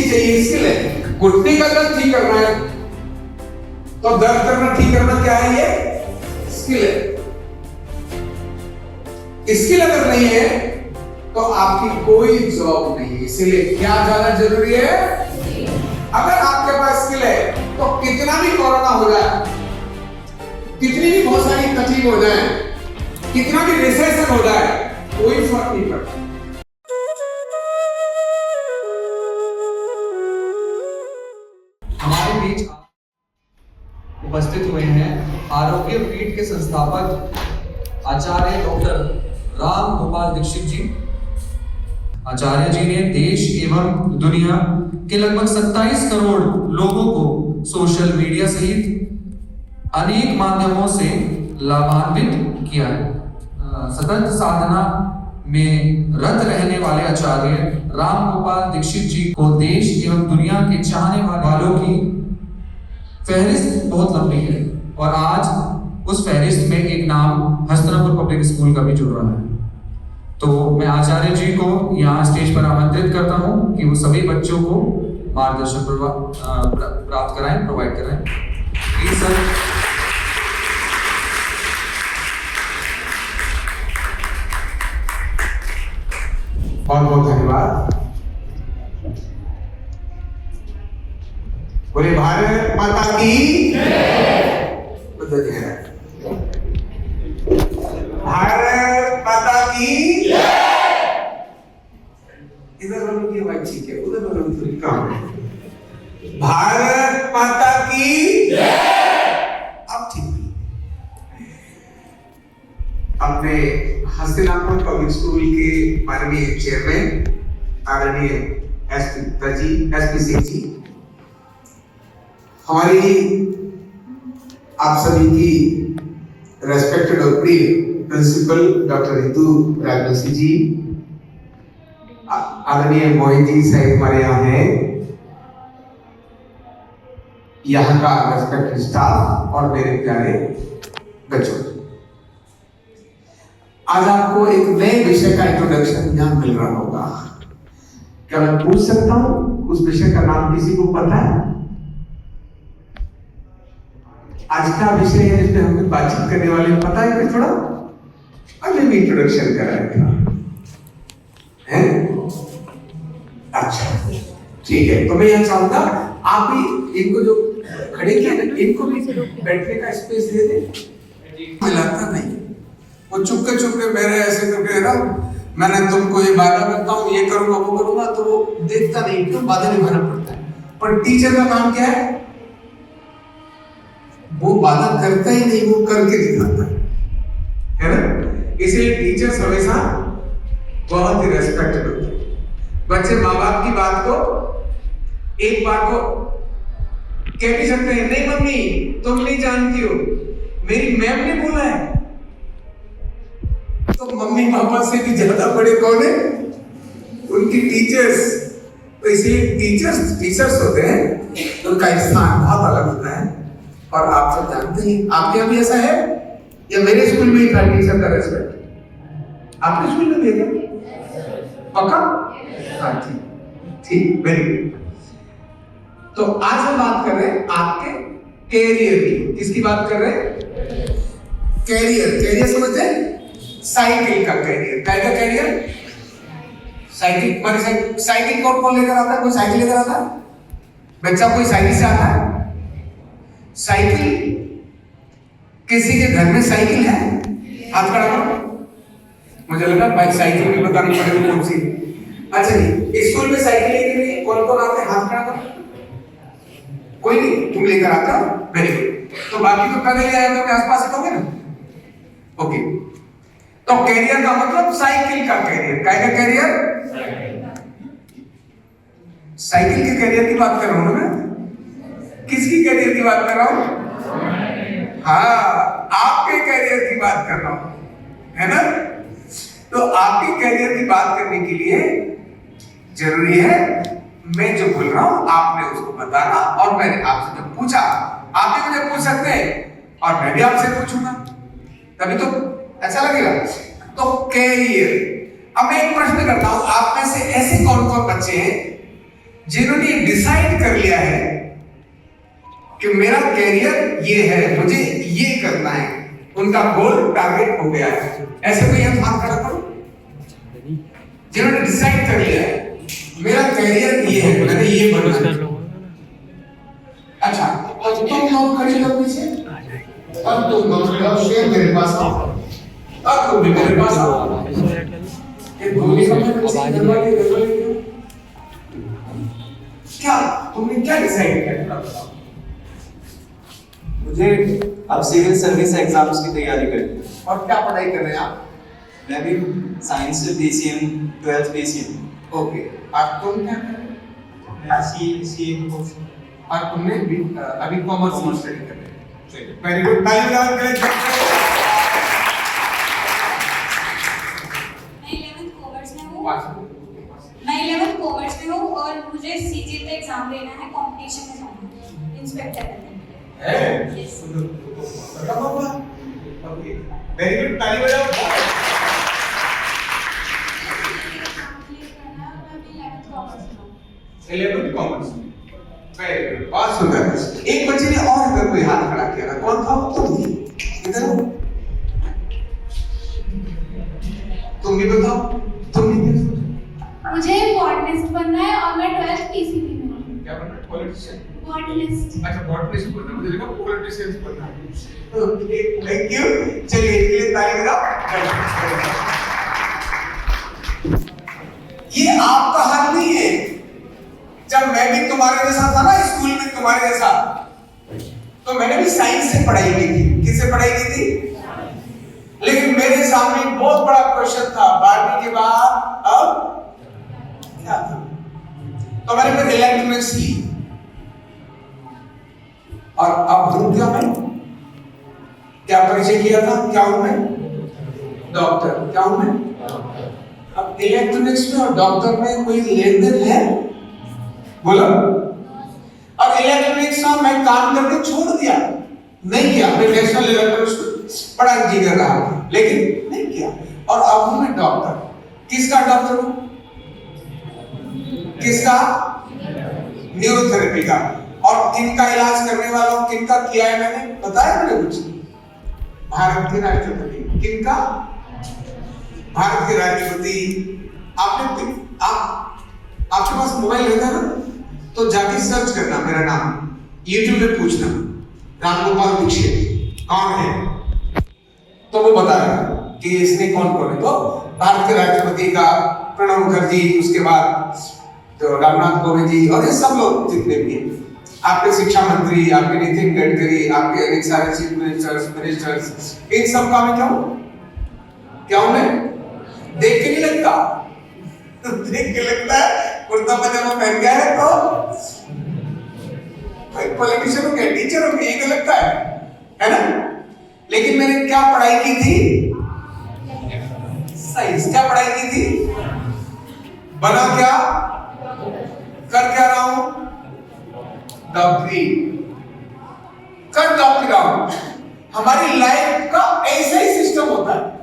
चीज चाहिए, स्किल है। घुटने का दर्द ठीक करना है तो दर्द करना ठीक करना क्या है, ये स्किल है। स्किल अगर नहीं है तो आपकी कोई जॉब नहीं है। इसीलिए क्या ज्यादा जरूरी है, अगर आपके पास स्किल है तो कितना भी कोरोना हो जाए, कितनी भी बहुत सारी तकलीफ हो जाए, कितना भी रिसेशन हो जाए, कोई फर्क नहीं पड़ता। हमारे बीच उपस्थित हुए हैं आरोग्य पीठ के संस्थापक आचार्य डॉक्टर राम गोपाल दीक्षित जी। आचार्य जी ने देश एवं दुनिया के लगभग 27 करोड़ लोगों को सोशल मीडिया सहित अनेक माध्यमों से लाभान्वित किया है। सतत साधना में रत रहने वाले आचार्य राम गोपाल दीक्षित जी को देश एवं दुनिया के चाहने वालों की फहरिस्त बहुत लंबी है और आज उस फहरिस्त में एक नाम हस्तिनापुर पब्लिक स्कूल का भी जुड़ रहा है। तो मैं आचार्य जी को यहाँ स्टेज पर आमंत्रित करता हूँ कि वो सभी बच्चों को मार्गदर्शन प्राप्त कराएं, प्रोवाइड कराएं। Please sir. बहुत बहुत धन्यवाद। बोले भारत माता की जय। भारत माता की इधर वालों की आवाज ठीक है, उधर वालों की थोड़ी कम है। भारत माता की अब ठीक है। अपने हस्तिनापुर पब्लिक स्कूल के माननीय चेयरमैन आदरणीय एसपी सिंह जी, हमारी आप सभी की रेस्पेक्टेड और प्रिय प्रिंसिपल डॉक्टर रितु राजवंशी जी, आदरणीय मोहित जी साहब हमारे यहाँ हैं, यहाँ का रेस्पेक्टेड स्टाफ और मेरे प्यारे बच्चों, आज आपको एक नए विषय का इंट्रोडक्शन यहाँ मिल रहा होगा। क्या मैं पूछ सकता हूँ उस विषय का नाम किसी को पता है? आज का विषय है जिसमें हम बातचीत करने वाले, पता है कोई? थोड़ा अभी भी इंट्रोडक्शन कर रहा था, अच्छा ठीक है। तो मैं यह चाहूंगा आप भी इनको जो खड़े किए ना, इनको भी बैठने का स्पेस दे दें। मिलाता नहीं, वो चुपके मेरे ऐसे करके ना, मैंने तुमको ये वादा करता हूँ, ये करूंगा वो करूंगा, तो वो देखता नहीं, तो वादा निभाना पड़ता है। पर टीचर का काम क्या है? वो वादा करता ही नहीं, वो करके दिखाता है ना। इसलिए टीचर्स हमेशा बहुत ही रेस्पेक्टेड होते हैं। बच्चे माँ बाप की बात को, एक बात को कह भी सकते हैं, नहीं मम्मी तुम नहीं जानती हो, मेरी मैम ने बोला है। तो मम्मी पापा से भी ज्यादा बड़े कौन है? उनकी टीचर्स। तो इसलिए टीचर्स होते हैं, उनका स्थान बहुत अलग होता है। और आप सब जानते हैं, आपके यहाँ भी ऐसा है या मेरे स्कूल में ही था टीचर का रेस्पेक्ट? आपके स्कूल में भी है पक्का? हाँ ठीक, वेरी गुड। तो आज हम बात कर रहे हैं आपके कैरियर की। किसकी बात कर रहे हैं? कैरियर समझते हैं? साइकिल का कैरियर। क्या का कैरियर? साइकिल। साइकिल कौन लेकर आता है? कोई साइकिल लेकर आता है? बच्चा कोई साइकिल से आता है? साइकिल किसी के घर में साइकिल है? हाथ खड़ा करो। मुझे लगा बाइक साइकिल भी बतानी पड़ेगी कौन सी। अच्छा जी, स्कूल में साइकिल लेके लिए कौन आते हैं? हाथ खड़ा करो। कोई नहीं, तुम लेकर आता हो, वेरी गुड। तो बाकी तो कभी आया तो आसपास ही होंगे ना। ओके, तो कैरियर का मतलब साइकिल का कैरियर। क्या का कैरियर? साइकिल के कैरियर की बात कर रहा हूं मैं। किसकी कैरियर की बात कर रहा हूं? हाँ, आपके कैरियर की बात कर रहा हूं, है ना। तो आपके कैरियर की बात करने के लिए जरूरी है मैं जो बोल रहा हूं आपने उसको बताना। और मैंने आपसे जब पूछा, आप भी मुझे पूछ सकते हैं और मैं भी आपसे पूछूंगा, तभी तो अच्छा लगेगा। तो कैरियर, अब मैं एक प्रश्न करता हूं, आप में से ऐसे कौन कौन बच्चे हैं जिन्होंने डिसाइड कर लिया है कि मेरा कैरियर ये है, मुझे ये करना है, उनका गोल टारगेट हो गया है, ऐसे कोई हम हाथ खड़ा करो। जिन्होंने डिसाइड कर लिया है मेरा कैरियर ये है, मैंने ये बनना है। अच्छा, अब तुम लोग खड़े हो पीछे, अब तुम लोग शेर मेरे पास आओ, अब तुम भी मेरे पास आओ। ये गोली का क्या तुमने क्या डिसाइड किया? मुझे अब सिविल सर्विस एग्जाम्स की तैयारी करनी है। और क्या पढ़ाई कर रहे हैं आप? मैं भी साइंस से PCM 12th PCM। ओके, और तुम क्या कर रहे हो? मैं CA कोर्स। और तुमने अभी कॉमर्स में स्टडी कर रहे हो। वेरी गुड, ताली बजाओ करें। मैं 11th कॉमर्स में हूँ और मुझे CG का एग्जाम देना है, कंपटीशन में जाना है, इंस्पेक्टर बनने है Yes. ओके, वेरी गुड, ताली बजाओ। मैं 11th 11th कॉमर्स में हूँ। कॉमर्स, वेरी गुड, बहुत सुंदर। एक बच्चे ने और इधर कोई हाथ खड़ा किया ना, कौन था? तुम ही इधर हो। तुम भी बताओ, तुम भी मुझे बॉटनिस्ट बनना है और मैं 12th PCB में हूँ। क्या बनना है? पॉलिटिशियन। बॉटनिस्ट। अच्छा, बॉटनिस्ट बनना, मुझे लगा पॉलिटिशियन बनना। Okay, thank you. चलिए इसके लिए ताली बजाओ। ये आपका हाल नहीं है। जब मैं भी तुम्हारे जैसा था ना, स्कूल में तुम्हारे जैसा, तो मैंने भी साइंस से पढ़ाई की थी। किससे पढ़ाई की थी? लेकिन मेरे सामने बहुत बड़ा क्वेश्चन था 12वीं के बाद, अब क्या था? तो मैंने फिर इलेक्ट्रॉनिक्स ली। और अब हूं क्या मैं? क्या परिचय किया था? क्या हूं मैं? डॉक्टर। क्या हूं मैं? अब इलेक्ट्रॉनिक्स में और डॉक्टर में कोई लेन देन है? बोलो। अब इलेक्ट्रॉनिक्स में मैं काम करके छोड़ दिया, नहीं किया। मैं नेशनल इलेक्ट्रॉनिक्स बड़ा जी कर रहा हूं, लेकिन नहीं किया। और अब हूं मैं डॉक्टर। किसका डॉक्टर हूं? किसका? न्यूरोथेरेपी का। और किनका इलाज करने वाला हूं? किनका किया है मैंने? बताया मैंने कुछ? भारत के राष्ट्रपति। किनका? भारत के राष्ट्रपति। आपके पास मोबाइल रहता है ना, तो जाके सर्च करना मेरा नाम, YouTube पे पूछना रामगोपाल दीक्षित कौन है, तो वो बता रहा है कि इसने कौन कौन है। तो भारत के राष्ट्रपति का प्रणब मुखर्जी, उसके बाद तो रामनाथ कोविंद जी, और ये सब लोग जितने भी हैं, आपके शिक्षा मंत्री, आपके नितिन गडकरी, आपके अनेक सारे चीफ मिनिस्टर्स, इन सब का मैं क्या हूं मैं? देख के नहीं लगता। देख के लगता है कुर्ता पजामा पहन गया है तो पॉलिटिशियन हो गया, टीचर हो गया, ये तो लगता है ना? लेकिन मैंने क्या पढ़ाई की थी? साइंस। क्या पढ़ाई की थी? बना क्या? कर क्या रहा हूं? डॉक्टरी। कर डॉक्टरी रहा हूं। हमारी लाइफ का ऐसा ही सिस्टम होता है।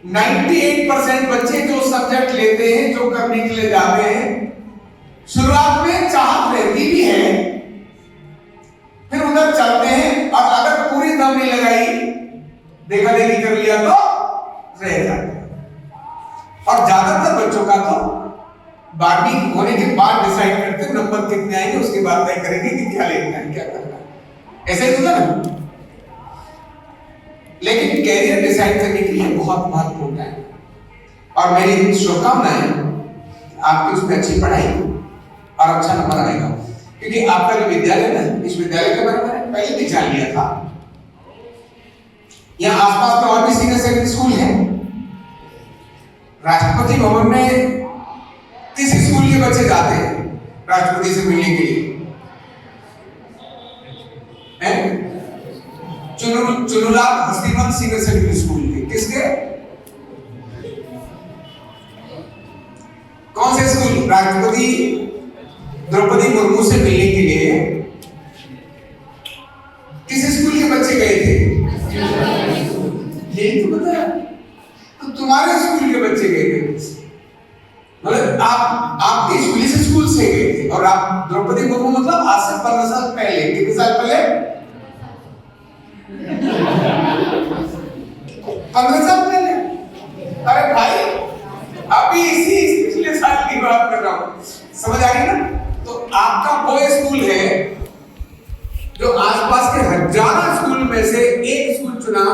98% बच्चे जो सब्जेक्ट लेते हैं, जो करने के लिए जाते हैं, शुरुआत में चाहत रहती भी है, फिर उधर चलते हैं, और अगर पूरी दम नहीं लगाई, देखा देखी कर लिया तो रह जाते हैं। और ज्यादातर बच्चों का तो 12वीं होने के बाद डिसाइड करते हैं नंबर कितने आएंगे, उसके बाद तय करेंगे कि क्या लेना है, क्या करना है। ऐसे ही होता ना। लेकिन कैरियर डिसाइड करने के लिए बहुत महत्वपूर्ण है, और मेरी शुभकामनाएं आपकी उसमें अच्छी पढ़ाई और अच्छा नंबर आएगा। क्योंकि आपका जो विद्यालय है, इस विद्यालय के बारे में मैंने पहले भी जान लिया था। यहाँ आसपास में और भी सीनियर सेकेंडरी स्कूल है। राष्ट्रपति भवन में किस स्कूल के बच्चे जाते हैं राष्ट्रपति से मिलने के लिए? चुनुलाल हस्तीमंत सीनियर सेकेंडरी स्कूल के। किसके? कौन से स्कूल? राष्ट्रपति द्रौपदी मुर्मू से मिलने के लिए किस स्कूल के बच्चे गए थे? यही तो बताया। तो तुम्हारे स्कूल के बच्चे गए थे, मतलब आप आपके स्कूल से स्कूल स्कूल से गए थे और आप द्रौपदी मुर्मू मतलब आज से 15 साल पहले, कितने साल पहले? 15 साल पहले। अरे भाई अभी इसी पिछले साल की बात कर रहा हूं, समझ आ गई ना? तो आपका वो स्कूल है जो आसपास के हजारों स्कूल में से एक स्कूल चुना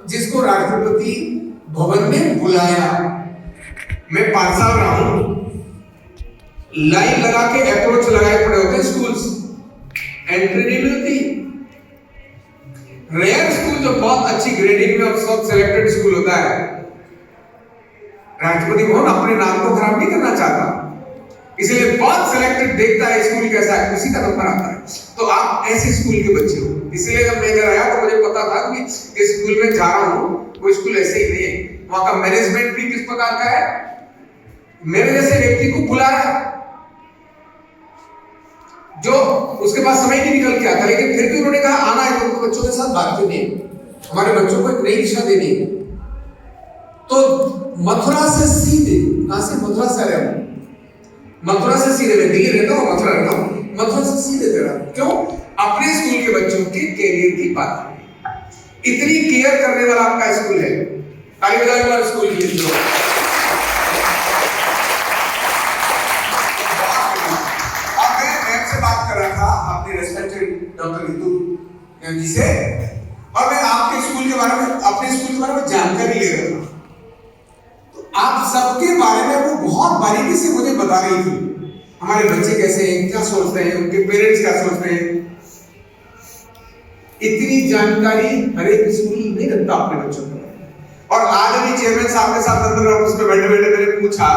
जिसको राष्ट्रपति भवन में बुलाया। मैं 5 साल रहा हूं, लाइन लगा के अप्रोच लगाए पड़े होते स्कूल्स, एंट्री नहीं मिलती। रेयर स्कूल जो बहुत अच्छी ग्रेडिंग में और सब सिलेक्टेड स्कूल होता है, राष्ट्रपति भवन अपने नाम को खराब नहीं करना चाहता, इसलिए बहुत सिलेक्टेड देखता है स्कूल कैसा है, उसी का नंबर आता है। तो आप ऐसे स्कूल के बच्चे हो, इसलिए जब मैं इधर आया तो मुझे पता था कि इस स्कूल में जा रहा हूं, वो स्कूल ऐसे ही नहीं है, वहां का मैनेजमेंट भी किस प्रकार का है, मेरे जैसे व्यक्ति को बुला रहा है जो उसके पास समय नहीं निकल के आता, लेकिन फिर भी उन्होंने कहा आना है, तो बच्चों के साथ बात करनी है, हमारे बच्चों को एक नई दिशा देनी है। तो मथुरा से सीधे, कहां से? मथुरा से आया हूं, मथुरा से सीधे, मैं दिल्ली रहता हूं, मथुरा रहता हूं, मथुरा से सीधे दे रहा। क्यों? अपने स्कूल के बच्चों के कैरियर की बात। इतनी केयर करने वाला आपका स्कूल है, ताली बजाओ हमारे स्कूल के लिए। बात कर रहा था अपने रेस्पेक्टेड डॉक्टर रितु जी से, और मैं आपके स्कूल के बारे में, अपने स्कूल के बारे में जानकारी ले रहा था। तो आप सबके बारे में वो बहुत बारीकी से मुझे बता रही थी, हमारे बच्चे कैसे हैं, क्या सोचते हैं, उनके पेरेंट्स क्या सोचते हैं। इतनी जानकारी हर एक स्कूल नहीं रखता अपने बच्चों को। और आज भी चेयरमैन साहब के साथ अंदर ऑफिस में बैठे बैठे मैंने पूछा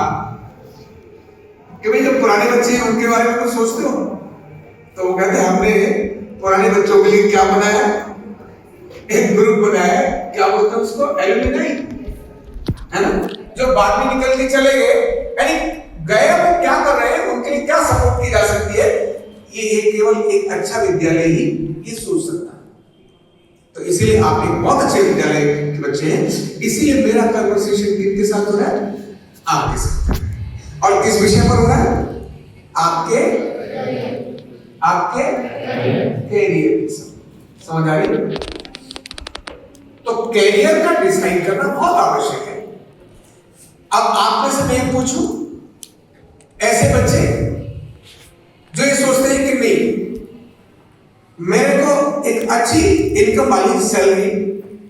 कि भाई जब पुराने बच्चे हैं उनके बारे में कुछ सोचते हो? तो वो कहते हैं हमने पुराने बच्चों के लिए क्या बनाया, एक ग्रुप बनाया, क्या बोलते हैं उसको, एलुमनाई, है ना, जो बाद में निकल के चले गए, यानी गए वो क्या कर रहे हैं, उनके लिए क्या सपोर्ट की जा सकती है, ये केवल एक अच्छा विद्यालय ही ये सोच सकता है। तो इसीलिए आप एक बहुत अच्छे विद्यालय के बच्चे हैं, इसीलिए मेरा कन्वर्सेशन किसके साथ हो रहा है? आपके साथ। और किस विषय पर हो रहा है? आपके कैरियर। समझ आ रही? तो कैरियर का डिसाइड करना बहुत आवश्यक है। अब आप में से मैं पूछूं, ऐसे बच्चे जो ये सोचते हैं कि नहीं मेरे को एक अच्छी इनकम वाली सैलरी,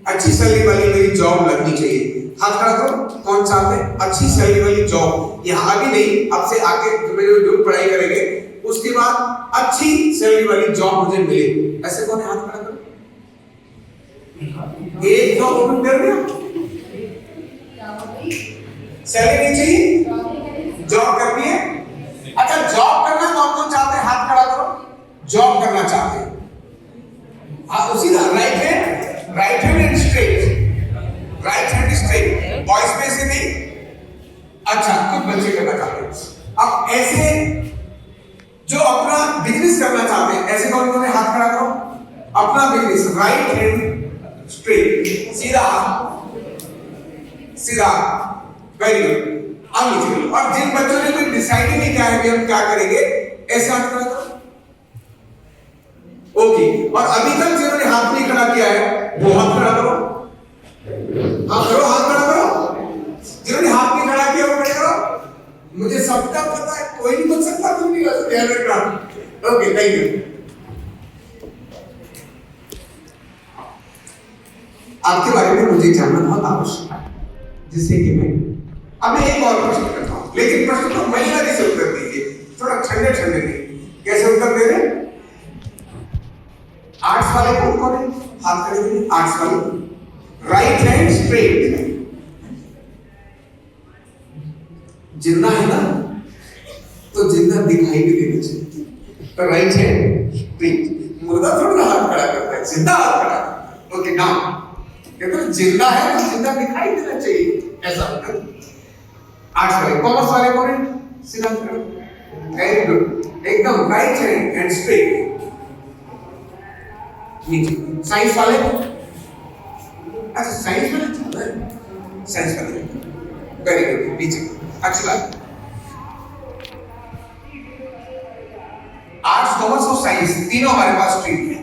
अच्छी सैलरी वाली मेरी जॉब लगनी चाहिए, हाथ खड़ा करो, कौन चाहते हैं अच्छी सैलरी वाली जॉब, यहाँ अभी नहीं, अब से आके जो पढ़ाई करेंगे उसके बाद अच्छी सैलरी वाली जॉब मुझे मिले, ऐसे कौन है? हाथ खड़ा करो। एक जॉब कर दिया, सैलरी नहीं चाहिए, जॉब करनी है। अच्छा जॉब करना कौन कौन चाहते हैं? हाथ खड़ा करो, जॉब करना चाहते हैं। हाँ उसी तरह right hand and straight, right hand straight, boys में से नहीं। अच्छा कुछ बच्चे करना चाहते हैं। अब ऐसे जो अपना बिजनेस करना चाहते हैं, ऐसे कौन कौन है? हाथ खड़ा करो। अपना बिजनेस, राइट हैंड स्ट्रेट, सीधा सीधा, वेरी गुड। और जिन बच्चों ने कोई डिसाइड ही नहीं किया है कि हम क्या करेंगे, ऐसे हाथ खड़ा करो। ओके, और अभी तक जिन्होंने हाथ नहीं खड़ा किया है वो हाथ खड़ा करो। हाँ करो, हाथ खड़ा करो। जिन्होंने हाथ नहीं खड़ा किया वो खड़ा करो। मुझे सबका पता है, कोई नहीं बोल सकता, तुम नहीं कर ध्यान रखना। Okay thank you. आपके बारे में मुझे जानना बहुत आवश्यक है, जिससे कि मैं अब एक और प्रश्न करता हूं, लेकिन प्रश्न तो महिला से उत्तर दीजिए, थोड़ा ठंडे ठंडे नहीं। कैसे उत्तर दे रहे? आर्ट्स वाले कौन कौन है? हाथ खड़े करिए। आर्ट्स वाले, राइट हैंड स्ट्रेट, जिंदा है ना, तो जिंदा दिखाई भी देना चाहिए, तो राइट हैंड स्ट्रेट। मुर्दा थोड़ा ना हाथ खड़ा करता है, जिंदा हाथ खड़ा। ओके नाउ देखो जिंदा है तो जिंदा दिखाई देना चाहिए, ऐसा होता है। आर्ट्स वाले, कॉमर्स वाले कौन है? सीधा करो, वेरी गुड, एकदम राइट हैंड एंड स्ट्रेट नीचे। साइंस वाले, अच्छा साइंस वाले ज्यादा है, साइंस वाले वेरी गुड नीचे। अच्छी बात। आर्ट्स, कॉमर्स और साइंस तीनों हमारे पास स्ट्रीम है,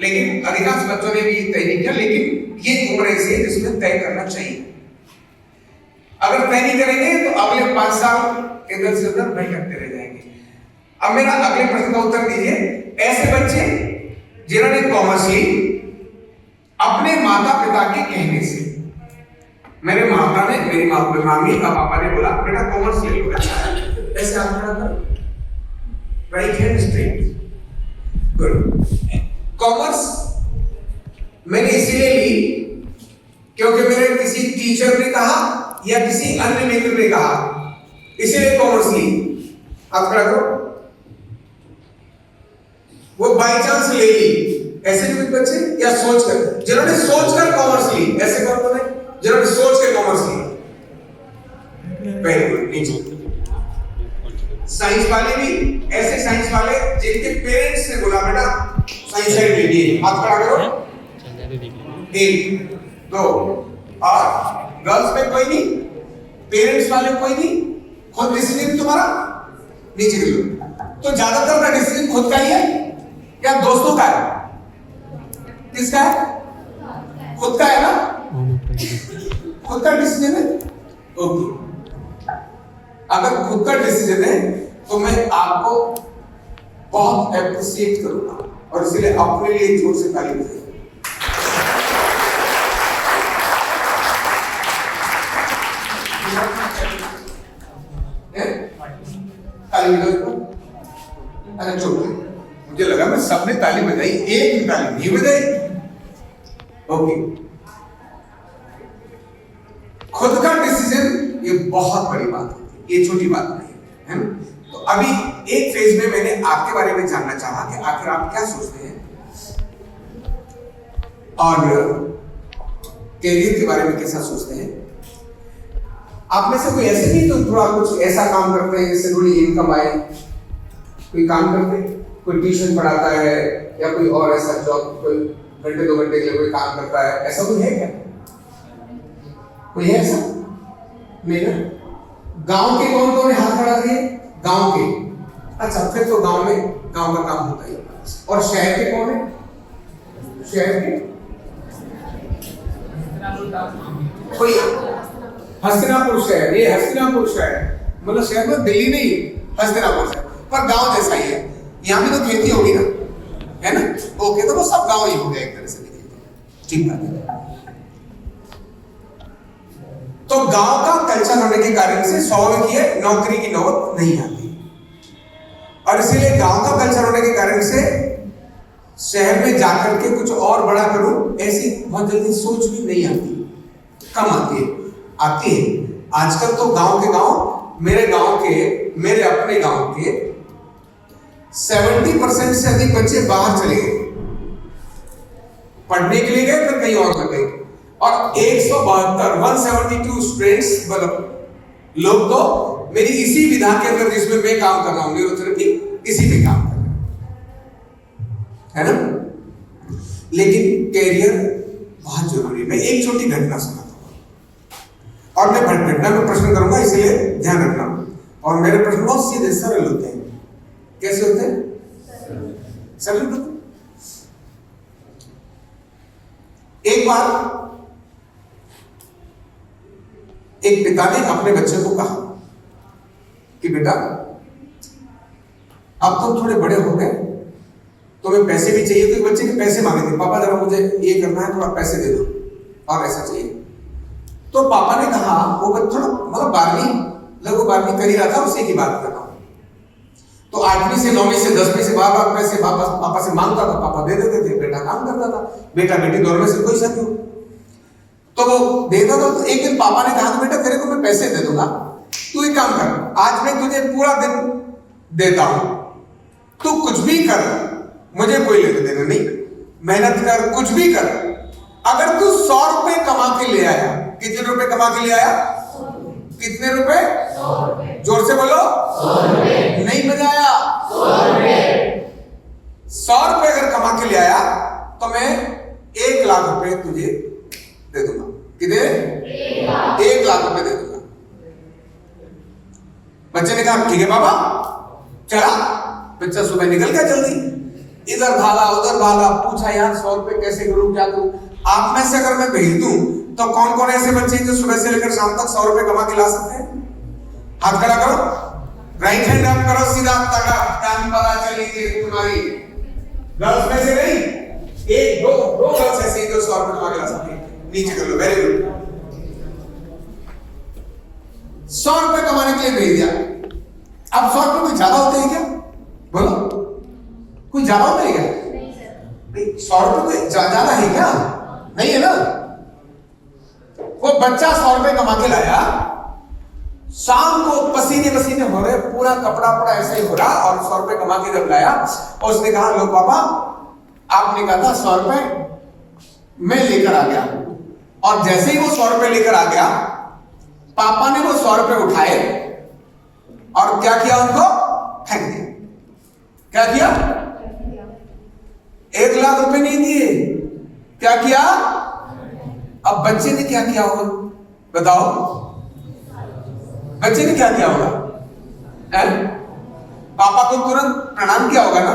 लेकिन अधिकांश बच्चों ने भी ये तय नहीं किया। लेकिन ये उम्र ऐसी है जिसमें तय करना चाहिए। अगर तय नहीं करेंगे तो अगले 5 साल इधर से उधर भटकते रह जाएंगे। अब मेरा अगले प्रश्न का उत्तर दीजिए। ऐसे बच्चे जिन्होंने कॉमर्स ली अपने माता पिता के कहने से, मेरे माता ने, मेरी मामी का पापा ने बोला बेटा कॉमर्स ले लो, अच्छा है, ऐसे आप खड़ा करो, right hand straight, good. Commerce मैंने इसीलिए ली क्योंकि मेरे किसी टीचर ने कहा या किसी अन्य मित्र ने कहा, इसीलिए कॉमर्स ली। आप खड़ा करो। वो बाय चांस ले ली, ऐसे भी बच्चे या सोचकर, जिन्होंने सोचकर कॉमर्स ली, ऐसे कौन कौन है जिन्होंने सोच के कॉमर्स ली? वेरी गुड, नीचे। साइंस वाले भी ऐसे साइंस वाले जिनके पेरेंट्स ने बोला बेटा साइंस साइड लीजिए, हाथ खड़ा करो। 1 2 और गर्ल्स में कोई नहीं, पेरेंट्स वाले कोई नहीं, खुद डिसीजन तुम्हारा, नीचे गिरो। तो ज्यादातर का डिसीजन खुद का ही है या दोस्तों का है? किसका है? खुद का है ना, खुद का डिसीजन है। ओके, अगर खुद का डिसीजन है तो मैं आपको बहुत एप्रिशिएट करूंगा और इसलिए अपने लिए जोर से ताली बजाइए। ताली बजाओ। अरे चुप, मुझे लगा मैं सबने ताली बजाई, एक भी ताली नहीं बजाई। ओके, खुद का डिसीजन ये बहुत बड़ी बात है, ये छोटी बात नहीं है ना। तो अभी एक फेज में मैंने आपके बारे में जानना चाहा कि आखिर आप क्या सोचते हैं और कैरियर के बारे में कैसा सोचते हैं। आप में से कोई ऐसे नहीं तो थोड़ा कुछ ऐसा काम करते हैं जिससे थोड़ी इनकम आए, कोई काम करते हैं, कोई ट्यूशन पढ़ाता है या कोई और ऐसा जॉब, कोई घंटे 2 घंटे के लिए कोई काम करता है, ऐसा कोई है क्या? कोई है ऐसा? नहीं ना। गांव के कौन कौन हाथ खड़ा किए? गांव के, अच्छा फिर तो गांव में गांव का काम होता ही। और शहर के कौन है? शहर के कोई? हस्तिनापुर शहर, ये हस्तिनापुर शहर मतलब शहर में दिल्ली नहीं, हस्तिनापुर शहर, पर गांव जैसा ही है। यहाँ भी तो खेती होगी ना, है ना? ओके, तो वो सब गांव ही हो गया एक तरह से, ठीक बात है। तो गांव का कल्चर होने के कारण से स्वाभाविक है नौकरी की नौबत नहीं आती, और इसीलिए गांव का कल्चर होने के कारण से शहर में जाकर के कुछ और बड़ा करूं ऐसी बहुत जल्दी सोच भी नहीं आती, कम आती है। आती है आजकल तो गांव के गांव, मेरे अपने गांव के 70% से अधिक बच्चे बाहर चले गए, पढ़ने के लिए गए, फिर कहीं और गए। और 172 स्टूडेंट्स मतलब लोग तो मेरी इसी विधा के अंदर जिसमें मैं काम कर रहा हूं, न्यूरोथेरेपी, इसी में काम कर रहे हैं, है ना। लेकिन कैरियर बहुत जरूरी है। मैं एक छोटी घटना सुनाता हूं और मैं घटना में प्रश्न करूंगा, इसलिए ध्यान रखना। और मेरे प्रश्न बहुत सीधे सरल होते हैं। कैसे होते हैं? सरल होते हैं। एक बार एक पिता ने अपने बच्चे को कहा कि बेटा अब तो थोड़े बड़े हो गए, तुम्हें पैसे भी चाहिए। तो बच्चे के पैसे मांगे थे, पापा जरा मुझे ये करना है, थोड़ा पैसे दे दो और ऐसा चाहिए। तो पापा ने कहा, वो थोड़ा मतलब 12वीं कर ही रहा था, उसी की बात कर रहा हूं। तो 8वीं से 9वीं से 10वीं से बार पैसे पापा से मांगता था, पापा दे देते थे, बेटा काम करता था, बेटा बेटी दोनों में से कोई सा क्यों, तो वो देता था। तो एक दिन पापा ने कहा, बेटा तेरे को मैं पैसे दे दूंगा, तू एक काम कर, आज मैं तुझे पूरा दिन देता हूं, तू कुछ भी कर, मुझे कोई लेने देना नहीं, मेहनत कर, कुछ भी कर। अगर तू 100 रुपए कमा के ले आया, कितने रुपए कमा के ले आया? कितने रुपए? 100 रुपए। जोर से बोलो। 100 रुपए। नहीं बजाया। 100 रुपए। 100 रुपए अगर कमा के ले आया तो मैं 1 लाख रुपए तुझे दे दूंगा। कितने? 1 लाख रुपए दे दूंगा। बच्चे ने कहा ठीक है पापा, चला बच्चा सुबह निकल गया जल्दी, इधर भागा उधर भागा, पूछा यार 100 रुपए कैसे करूं, क्या करूं। आप में से अगर मैं भेज दूं तो कौन कौन ऐसे बच्चे हैं जो सुबह से लेकर शाम तक 100 रुपए कमा के ला सकते हैं? हाथ खड़ा करो, राइट हैंड अप करो, सीधा तगड़ा, टाइम पता चलेगी तुम्हारी। गर्ल्स में से नहीं, एक दो गर्ल्स ऐसे जो 100 रुपए कमा के ला सकते हैं, नीचे कर लो, वेरी गुड। 100 रुपए कमाने के लिए भेज दिया। अब 100 रुपए कोई ज्यादा होते हैं क्या? बोलो, कोई ज्यादा होता है क्या? नहीं, 100 रुपए कोई ज्यादा है क्या? नहीं है ना। वो बच्चा 100 रुपए कमा के लाया, शाम को पसीने पसीने हो रहे, पूरा कपड़ा पड़ा ऐसे ही हो रहा, और 100 रुपए कमा के जब लाया और उसने कहा लो पापा आपने कहा था 100 रुपए मैं लेकर आ गया। और जैसे ही वो 100 रुपए लेकर आ गया, पापा ने वो 100 रुपए उठाए और क्या किया, उनको फेंक दिया। क्या किया? 1 लाख रुपए नहीं दिए, क्या किया? अब बच्चे ने क्या किया होगा बताओ? बच्चे ने क्या किया होगा? पापा को तुरंत प्रणाम किया होगा ना?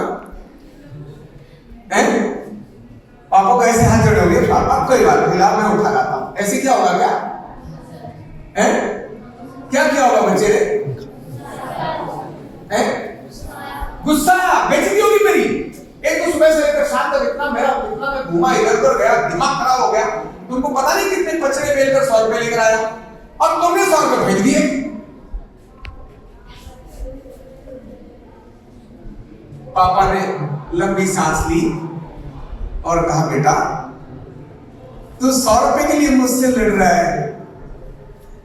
पापा को ऐसे हाथ जोड़े होंगे, पापा कोई बात नहीं, मैं उठा लाता हूं, ऐसे क्या होगा? क्या किया होगा बच्चे ने? गुस्सा, बेइज्जती होगी मेरी। एक तो सुबह से लेकर शाम तक इतना मैं घूमा, इधर उधर गया, दिमाग खराब हो गया। तुमको पता नहीं कितने पचड़े बेलकर 100 रुपए लेकर आया और तुमने 100 रुपए भेज दिए। पापा ने लंबी सांस ली और कहा बेटा तू 100 रुपए के लिए मुझसे लड़ रहा है,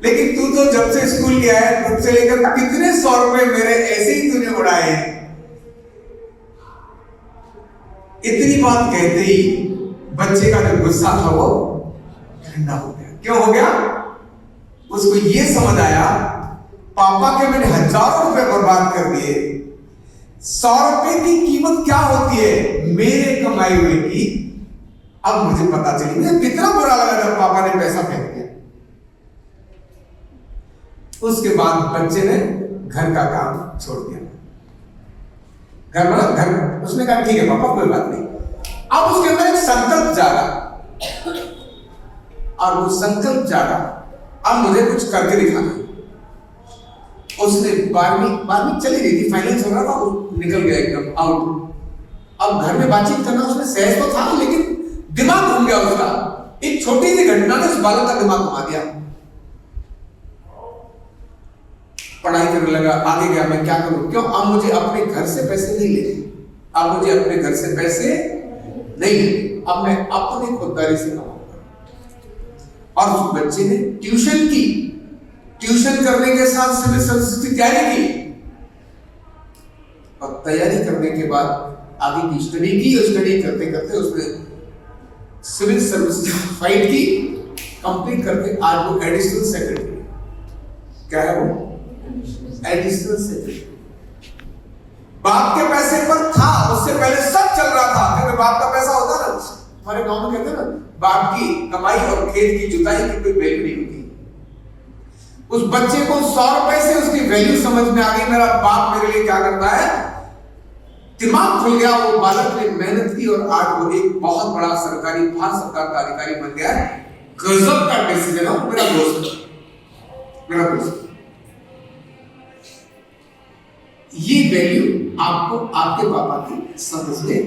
लेकिन तू तो जब से स्कूल गया है तब से लेकर कितने 100 रुपए मेरे ऐसे ही तूने उड़ाए हैं। इतनी बात कहते ही बच्चे का जो गुस्सा था वो ठंडा हो गया। क्यों हो गया? उसको ये समझ आया पापा के मैंने हजारों रुपए बर्बाद कर दिए, 100 रुपए की कीमत क्या होती है मेरे कमाई हुए की, अब मुझे पता चली। मुझे कितना बुरा लगा जब पापा ने पैसा फेंक दिया। उसके बाद बच्चे ने घर का काम छोड़ दिया। घर उसने कहा ठीक है पापा कोई बात नहीं। अब उसके अंदर एक संकल्प जागा और वो संकल्प जागा अब मुझे कुछ करके दिखाना। उसने 12वीं चली रही थी, फाइनल चल रहा था, वो निकल गया एकदम आउट। अब घर में बातचीत करना उसमें सहज तो था, लेकिन दिमाग घूम गया उसका। एक छोटी सी घटना ने उस बालक का दिमाग घुमा दिया। पढ़ाई करने लगा, आगे गया, मैं क्या करूं? क्यों? अब मुझे अपने घर से पैसे नहीं लेने, अब मुझे अपने घर से पैसे नहीं लेने, अब मैं अपने खुददारी से कमाऊंगा। और उस बच्चे ने ट्यूशन की, ट्यूशन करने के साथ सिविल सर्विस की तैयारी की, और तैयारी करने के बाद आगे की स्टडी की, और स्टडी करते करते उसने सिविल सर्विस फाइट की, कंप्लीट करके आज वो एडिशनल सेक्रेटरी। क्या है वो? Additional secretary. बाप के पैसे पर था, उससे पहले सब चल रहा था। क्योंकि बाप का पैसा होता ना, हमारे गांव में कहते हैं ना, बाप की कमाई और खेत की जुताई की कोई वैल्यू नहीं होती। उस बच्चे को 100 रुपए से उसकी वैल्यू समझ में आ गई। मेरा बाप मेरे लिए क्या करता है, दिमाग खुल गया। वो बालक ने मेहनत की और आज वो एक बहुत बड़ा सरकारी, भारत सरकार का अधिकारी बन गया है। गजब का डिसीजन है मेरा दोस्त, मेरा दोस्त। ये वैल्यू आपको आपके पापा की समझ में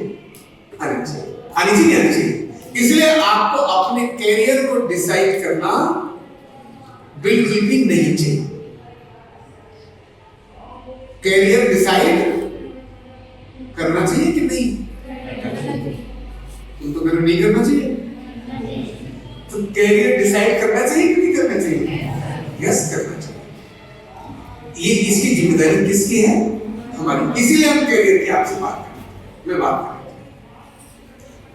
आनी चाहिए। इसलिए आपको अपने कैरियर को डिसाइड करना बिल्कुल भी नहीं चाहिए। कैरियर डिसाइड करना चाहिए कि नहीं? तुम तो मेरे नहीं करना चाहिए। तो कैरियर डिसाइड करना चाहिए कि नहीं करना चाहिए? यस, करना चाहिए। ये इसकी जिम्मेदारी किसकी है? हमारी। इसीलिए हम कैरियर की आपसे बात करें, मैं बात करें।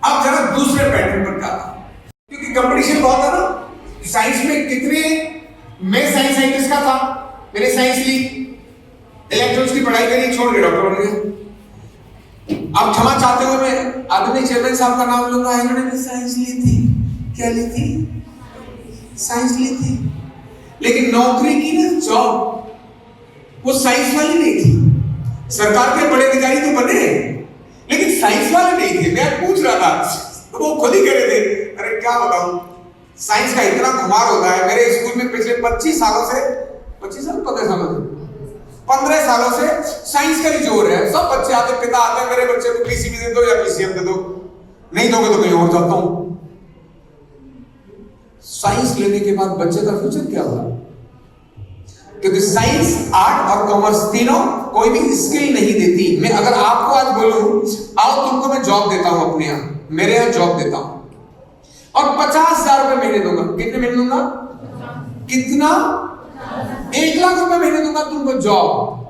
अब जरा दूसरे पैटर्न पर जाता हूं, क्योंकि कंपटीशन बहुत है ना। साइंस में कितने, मैं साइंस साइंटिस्ट का था, मैंने साइंस ली, इलेक्ट्रॉनिक्स की पढ़ाई करी, छोड़ के डॉक्टर बन गया। अब क्षमा चाहते हुए मैं आदरणीय चेयरमैन साहब का नाम लूंगा। इन्होंने भी साइंस ली थी। क्या ली थी? साइंस ली थी, लेकिन नौकरी की ना जॉब वो साइंस वाली नहीं थी। सरकार के बड़े अधिकारी तो बने, लेकिन साइंस वाले नहीं थे। मैं पूछ रहा था तो वो खुद ही कह रहे थे, अरे क्या बताऊं, साइंस का इतना खुमार होता है। मेरे स्कूल में पिछले 25 सालों से 15 सालों से साइंस का ही जोर है। सब बच्चे आते, पिता आते हैं, मेरे बच्चे को पीसीबी दे दो या पीसीएम दे दो, नहीं दोगे तो कहीं और जाता हूं। साइंस लेने के बाद बच्चे का फ्यूचर क्या होगा? क्योंकि साइंस, आर्ट और कॉमर्स तीनों कोई भी स्किल नहीं देती। मैं अगर आपको आज बोलूं, आओ तुमको मैं जॉब देता हूं, अपने यहां, मेरे यहां जॉब देता हूं और 50,000 रुपए महीने दूंगा। कितने महीने दूंगा? कितना? 1 लाख रुपए महीने दूंगा तुमको जॉब।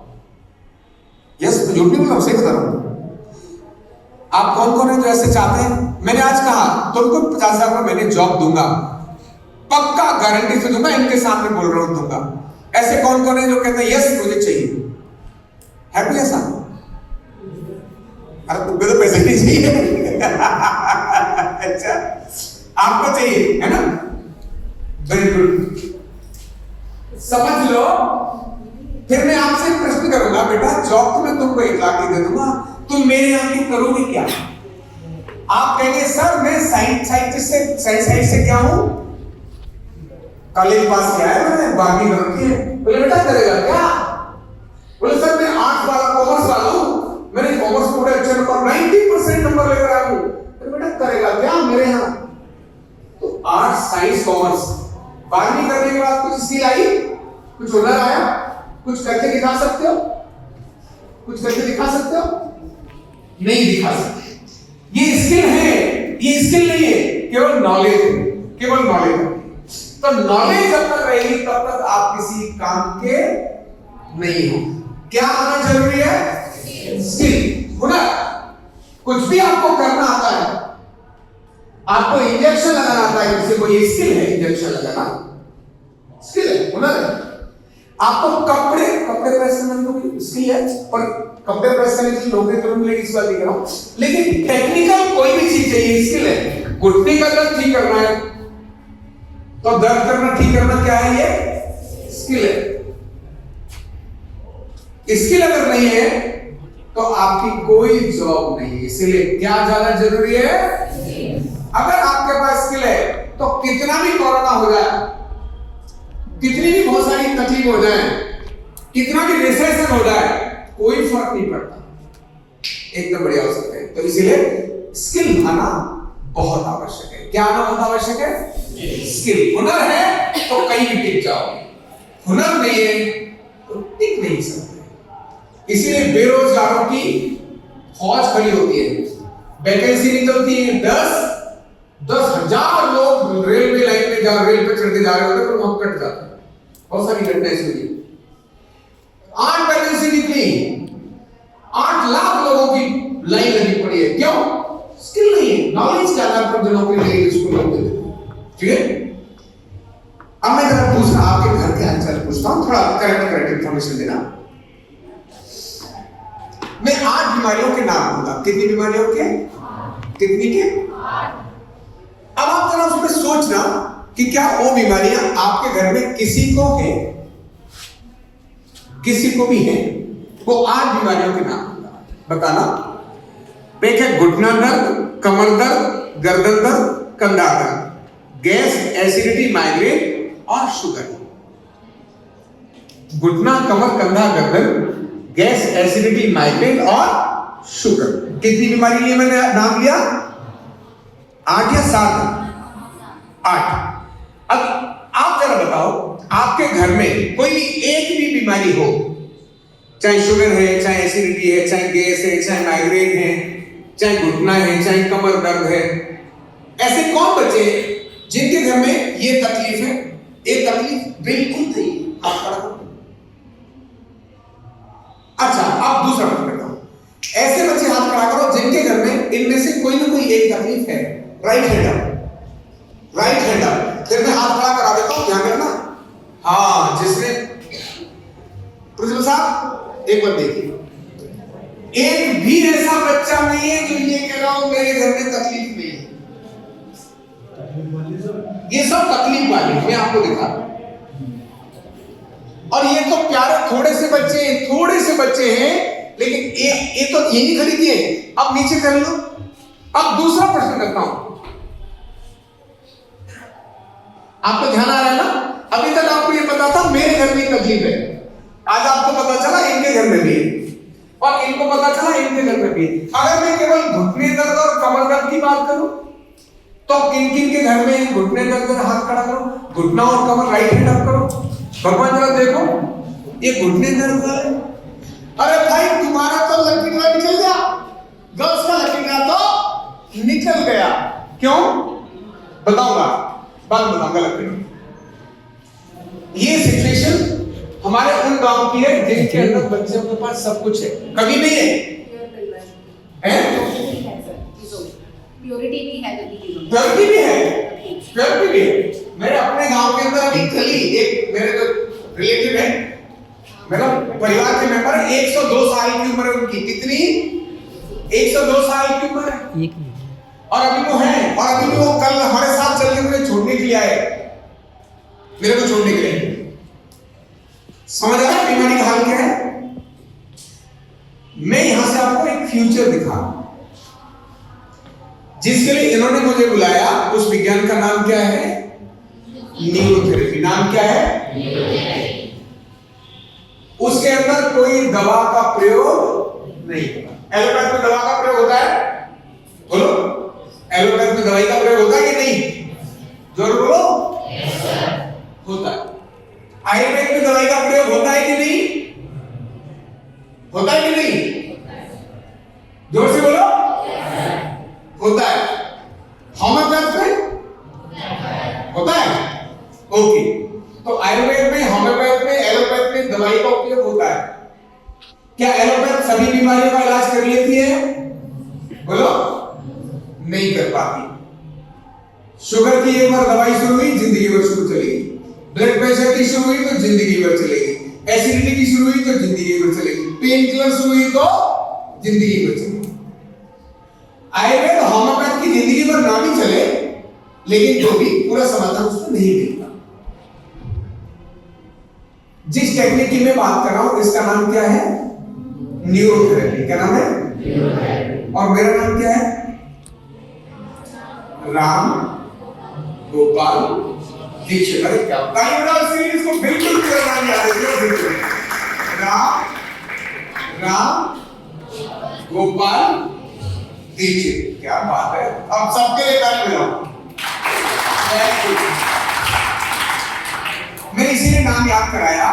यस, तो झूठ नहीं बोल रहा हूं, सही बता रहा हूं। आप कौन कौन है जो ऐसे चाहते हैं? मैंने आज कहा तुमको 50,000 रुपए महीने जॉब दूंगा, पक्का गारंटी से दूंगा, इनके सामने बोल रहा हूं दूंगा। ऐसे कौन कौन है जो कहते हैं यस मुझे चाहिए? हैप्पी ऐसा? अरे तुमको तो पैसे नहीं चाहिए अच्छा, आपको चाहिए है ना? वेरी गुड, समझ लो। फिर मैं आपसे प्रश्न करूंगा, बेटा जॉब तो मैं तुमको 1 लाख ही दे दूंगा, तुम मेरे यहाँ की करोगे क्या? आप कहेंगे सर मैं साइंस से क्या हूं, कॉलेज पास किया है मैंने, 12वीं कर रखी है। बोले बेटा करेगा क्या? बोले सर मैं आर्ट्स वाला, कॉमर्स वाला हूं, मैंने कॉमर्स में अच्छे नंबर 90% नंबर लेकर आया हूं। बोले बेटा करेगा क्या मेरे यहाँ? तो आर्ट्स, साइंस, कॉमर्स 12वीं करने के बाद कुछ स्किल आई, कुछ हुनर आया, कुछ करके दिखा सकते हो? कुछ करके दिखा सकते हो? नहीं दिखा सकते। ये स्किल है, ये स्किल नहीं है, केवल नॉलेज है, केवल नॉलेज है। तो नॉलेज जब तक रहेगी तब तक आप किसी काम के नहीं हो। क्या आना जरूरी है? स्किल, हुनर। कुछ भी आपको करना आता है, आपको इंजेक्शन लगाना आता है, किसी को ये स्किल है, इंजेक्शन लगाना स्किल है, हुनर है। आपको कपड़े प्रेस करने की स्किल है, और कपड़े प्रेस करने के लिए नौकरी तो मिलेगी, इस बात नहीं कर रहा हूं, लेकिन टेक्निकल कोई भी चीज चाहिए, स्किल है। घुटने का दर्द ठीक करना है तो दर्द करना ठीक करना क्या है? ये स्किल है। स्किल अगर नहीं है तो आपकी कोई जॉब नहीं है। इसलिए क्या ज्यादा जरूरी है? अगर आपके पास स्किल है तो कितना भी कोरोना हो जाए, कितनी भी बहुत सारी तकलीफ हो जाए, कितना भी रिसेशन हो जाए, कोई फर्क नहीं पड़ता, एकदम बढ़िया हो सकते हैं। तो इसीलिए स्किल आना बहुत आवश्यक है। क्या आना बहुत आवश्यक है? स्किल। हुनर है तो कहीं भी टिक जाओ, हुनर नहीं है तो टिक नहीं सकते। इसीलिए बेरोजगारों की फौज खड़ी होती है, वैकेंसी निकलती है, 10,000 लोग रेलवे लाइन में रेल पे चढ़ के जा रहे होते हैं, तो वहां कट जाते हैं। बहुत सारी घटनाएं हुई। 8 वैकेंसी निकली, 8 लाख लोगों की लाइन लगी पड़ी है। क्यों? स्किल नहीं है, नॉलेज के आधार पर जो नौकरी मिलेगी उसको लोग देते हैं। ठीक है? अब मैं जरा पूछना, आपके घर के हालचाल पूछता हूं, थोड़ा करेक्ट इंफॉर्मेशन देना। मैं 8 बीमारियों के नाम दूंगा। कितनी बीमारियों के? कितनी के? 8। अब आप जरा उसमें सोचना कि क्या वो बीमारियां आपके घर में किसी को है, किसी को भी है? वो 8 बीमारियों के नाम दूंगा, बताना। एक है घुटना दर्द, कमर दर्द, गर्दन दर्द, कंधा दर्द, गैस, एसिडिटी, माइग्रेन और शुगर। घुटना, कमर, कंधा, गर्दन, गैस, एसिडिटी, माइग्रेन और शुगर। कितनी बीमारी लिए मैंने नाम लिया? 8 या 7? 8। अब आप जरा बताओ, आपके घर में कोई भी एक भी बीमारी हो, चाहे शुगर है, चाहे एसिडिटी है, चाहे गैस है, चाहे माइग्रेन है, चाहे घुटना है, चाहे कमर दर्द है, ऐसे कौन बच्चे जिनके घर में ये तकलीफ है? एक तकलीफ बिल्कुल नहीं, हाथ खड़ा करो। अच्छा, अब दूसरा प्रश्न करता हूं, ऐसे बच्चे हाथ खड़ा करो जिनके घर में इनमें से कोई ना कोई एक तकलीफ है। Right hander, right hander. फिर मैं हाथ खड़ा करा देता हूं, ध्यान रखना। हाँ, जिसने प्रिंसिपल साहब एक बार देखिए, एक भी ऐसा बच्चा नहीं है जो ये कह रहा हो मेरे घर में तकलीफ नहीं है। ये सब तकलीफ वाले मैं आपको दिखा रहा हूं। और ये तो प्यारे थोड़े से बच्चे हैं, लेकिन ये तो यही खड़ी थी, अब नीचे कर लो। अब दूसरा प्रश्न करता हूं, आपको ध्यान आ रहा है ना? अभी तक आपको ये पता था मेरे घर में तकलीफ है, आज आपको पता चला इनके घर में भी है, और इनको पता चला इनके घर में भी है। अगर मैं केवल घुटने दर्द और कमर दर्द की बात करूं तो किन किन के घर में घुटने दर्द है? हाथ खड़ा करो, घुटना और कमर राइट हैंड अप करो। भगवान जरा देखो, ये घुटने दर्द वाले। अरे भाई तुम्हारा तो लकी ड्रॉ निकल गया, गर्ल्स का लकी ड्रॉ तो निकल गया। क्यों बताऊंगा, बात बताऊंगा लकी ड्रॉ। ये सिचुएशन हमारे उन गांव की है जिनके अंदर बच्चों के पास सब कुछ है, कभी नहीं है, प्योरिटी भी है, प्योरिटी भी है, प्योरिटी भी है। मेरे अपने गांव के अंदर अभी कल ही एक मेरे जो रिलेटिव है, मेरा परिवार के मेंबर, 102 साल की उम्र है उनकी। कितनी? 102 साल की उम्र है, और अभी वो है, और अभी वो कल हमारे साथ चल के मुझे छोड़ने के लिए आए, मेरे को छोड़ने के लिए। समझ आ रहा है बीमारी का हाल क्या है? मैं यहां से आपको एक फ्यूचर दिखा, जिसके लिए इन्होंने मुझे बुलाया। उस विज्ञान का नाम क्या है? न्यूरोथेरेपी। नाम क्या है? उसके अंदर कोई दवा का प्रयोग नहीं होता। एलोपैथ में दवा का प्रयोग होता है? बोलो, एलोपैथ में दवाई का प्रयोग होता है कि नहीं? जोर बोलो। होता है। आयुर्वेद में दवाई का प्रयोग होता है कि नहीं? होता है कि नहीं? जोर से बोलो। होता है। होम्योपैथ में होता है? ओके, तो आयुर्वेद में, होम्योपैथ में, एलोपैथ में दवाई का उपयोग होता है। क्या एलोपैथ सभी बीमारियों का इलाज कर लेती है? बोलो, नहीं कर पाती। शुगर की एक बार दवाई शुरू हुई, जिंदगी भर शुरू चलेगी। ब्लड प्रेशर की शुरू हुई तो जिंदगी भर चलेगी। एसिडिटी की शुरू हुई तो जिंदगी भर चलेगी। पेन किलर शुरू हुई तो जिंदगी भर चलेगी। आयुर्वेद होम्योपैथ की जिंदगी भर ना भी चले, लेकिन जो भी पूरा समाधान उसको नहीं मिलता। जिस टेक्निक की मैं बात कर रहा हूं, इसका नाम क्या है? न्यूरोथेरेपी। क्या नाम है? न्यूरोथेरेपी। और मेरा नाम क्या है? राम गोपाल दीक्षित। अरे क्या सीरीज को बिल्कुल पूरा नाम याद है। राम गोपाल दीक्षित। क्या बात है, अब सबके लिए ताली बजाओ। मैंने इसीलिए नाम याद कराया।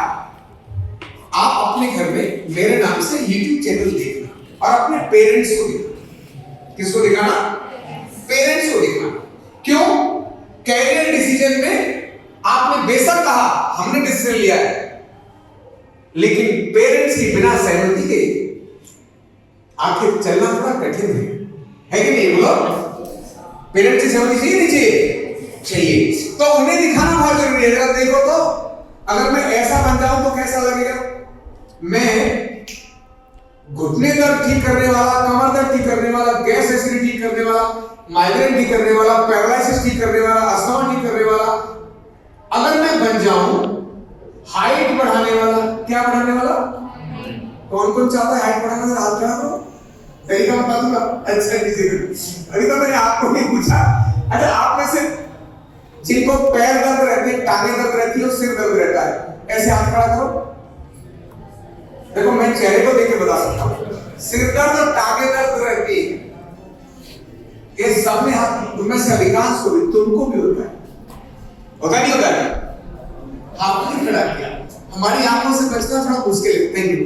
आप अपने घर में मेरे नाम से YouTube चैनल देखना और अपने पेरेंट्स को दिखाना। किसको दिखाना? पेरेंट्स को दिखाना। क्यों? कैरियर डिसीजन में आपने बेशक कहा हमने डिसीजन लिया है, लेकिन पेरेंट्स की बिना सहमति के आखिर चलना थोड़ा कठिन है कि नहीं? बोलो, पेरेंट्स की सहमति चाहिए नहीं चाहिए? चाहिए। तो उन्हें दिखाना बहुत जरूरी है। जरा देखो तो, अगर मैं ऐसा बन जाऊं तो कैसा लगेगा? मैं घुटने दर्द ठीक करने वाला, कमर दर्द ठीक करने वाला, गैस एसिडिटी ठीक करने वाला, माइग्रेन ठीक करने वाला, पैरालिसिस ठीक करने वाला, अस्थमा ठीक करने वाला, अगर मैं बन जाऊं हाइट बढ़ाने वाला। क्या बढ़ाने वाला? कौन कौन चाहता है हाइट बढ़ाने वाला? हाथ खड़ा करो, तरीका बता दूंगा। अच्छा अभी तो मैंने आपको नहीं पूछा। अच्छा, आप में से जिनको पैर दर्द रहते हैं, टांगे दर्द रहती है, सिर दर्द रहता है, ऐसे हाथ खड़ा करो। देखो, मैं चेहरे को देख के बता सकता हूं, सिर दर्द और टांगे दर्द रहती है, ये सब में हाथ, उनमें से अधिकांश को भी, तुमको भी होता है। होता नहीं होता है? हाथ नहीं खड़ा किया। हमारी आंखों से बचना थोड़ा मुश्किल है। Thank you.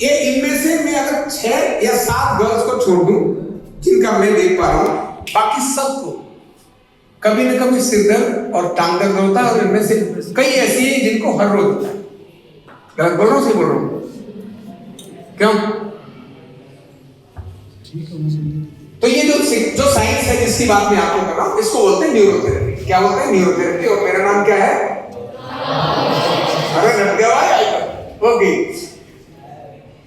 ये इनमें से मैं अगर 6 या 7 गर्ल्स को छोड़ दूं जिनका मैं देख पा रहा हूं, बाकी सबको कभी न कभी सिर दर्द और टांग दर्द होता है, और इनमें से कई ऐसी हैं जिनको हर रोज होता है। गलत बोल रहा हूं? सही बोल रहा हूं? क्यों? तो ये जो साइंस है जिसकी बात मैं आपको कर रहा हूं, इसको बोलते हैं न्यूरोथेरेपी। क्या बोलते हैं? न्यूरोथेरेपी। और मेरा नाम क्या है? अरे लग गया भाई। ओके,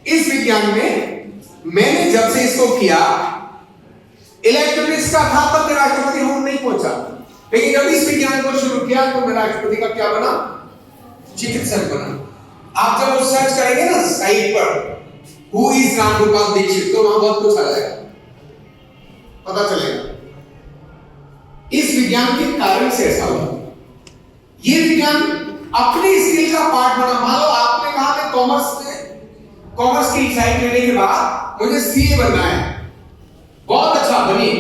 इस विज्ञान में मैंने जब से इसको किया, इलेक्ट्रॉनिक्स का था तब मैं राष्ट्रपति होने नहीं पहुंचा, लेकिन जब इस विज्ञान को शुरू किया तो मैं राष्ट्रपति का क्या बना? चिकित्सक बना। आप जब वो सर्च करेंगे ना साइट पर हु इज रामगोपाल दीक्षित, तो वहां बहुत कुछ आ जाएगा, पता चलेगा। इस विज्ञान के कारण से ऐसा हुआ। ये विज्ञान अपने स्किल का पार्ट बना। मान लो आपने कहा कि कॉमर्स की साइड लेने के बाद मुझे सीए बनना है, बहुत अच्छा बनिए।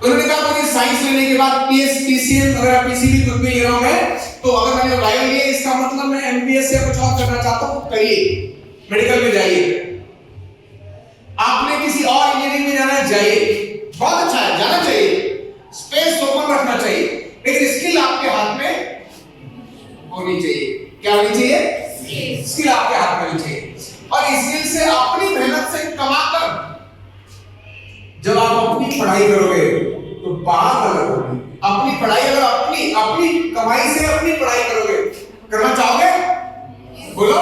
उन्होंने कहा मुझे साइंस लेने के बाद पीसीएम अगर पीसीबी कुछ भी ले रहा हूं मैं, तो अगर मैंने बायो लिया इसका मतलब मैं एमबीएस या कुछ और करना चाहता हूं, करिए, मेडिकल में जाइए। आपने किसी और इंजीनियरिंग में जाना है, जाइए, बहुत अच्छा है, जाना चाहिए, स्पेस ओपन रखना चाहिए, लेकिन स्किल आपके हाथ में होनी चाहिए। क्या होनी चाहिए? स्किल आपके हाथ में होनी चाहिए। और स्किल से अपनी मेहनत से कमाकर जब आप अपनी पढ़ाई करोगे तो बात अलग होगी। अपनी पढ़ाई अगर अपनी कमाई से अपनी पढ़ाई करोगे, करना चाहोगे? बोलो,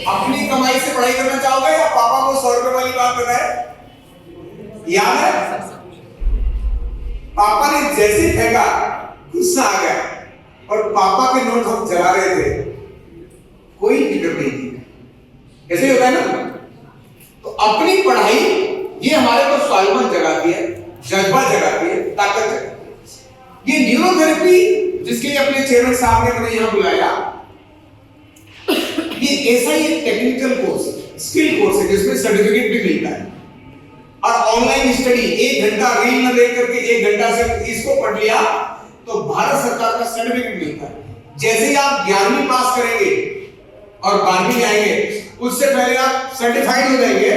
अपनी कमाई से पढ़ाई करना चाहोगे या पापा को 100 रुपए वाली बात बताए? याद है? पापा ने जैसे फेंका गुस्सा आ गया और पापा के नोट हम जला रहे थे, कोई फिक्र नहीं थी। ऐसे ही होता है ना? तो अपनी पढ़ाई ये हमारे को स्वाभिमान जगाती है, जज्बा जगाती है, ताकत जगाती है। ये न्यूरोथेरेपी जिसके लिए अपने चेयरमैन साहब ने मुझे यहां बुलाया, ये ऐसा ही एक टेक्निकल कोर्स है, स्किल कोर्स है, जिसमें सर्टिफिकेट भी मिलता है। और ऑनलाइन स्टडी 1 घंटा रील न देख करके 1 घंटा से इसको पढ़ लिया तो भारत सरकार का सर्टिफिकेट मिलता है। जैसे ही आप 11वीं पास करेंगे और 12वीं में आएंगे, उससे पहले आप सर्टिफाइड हो जाएंगे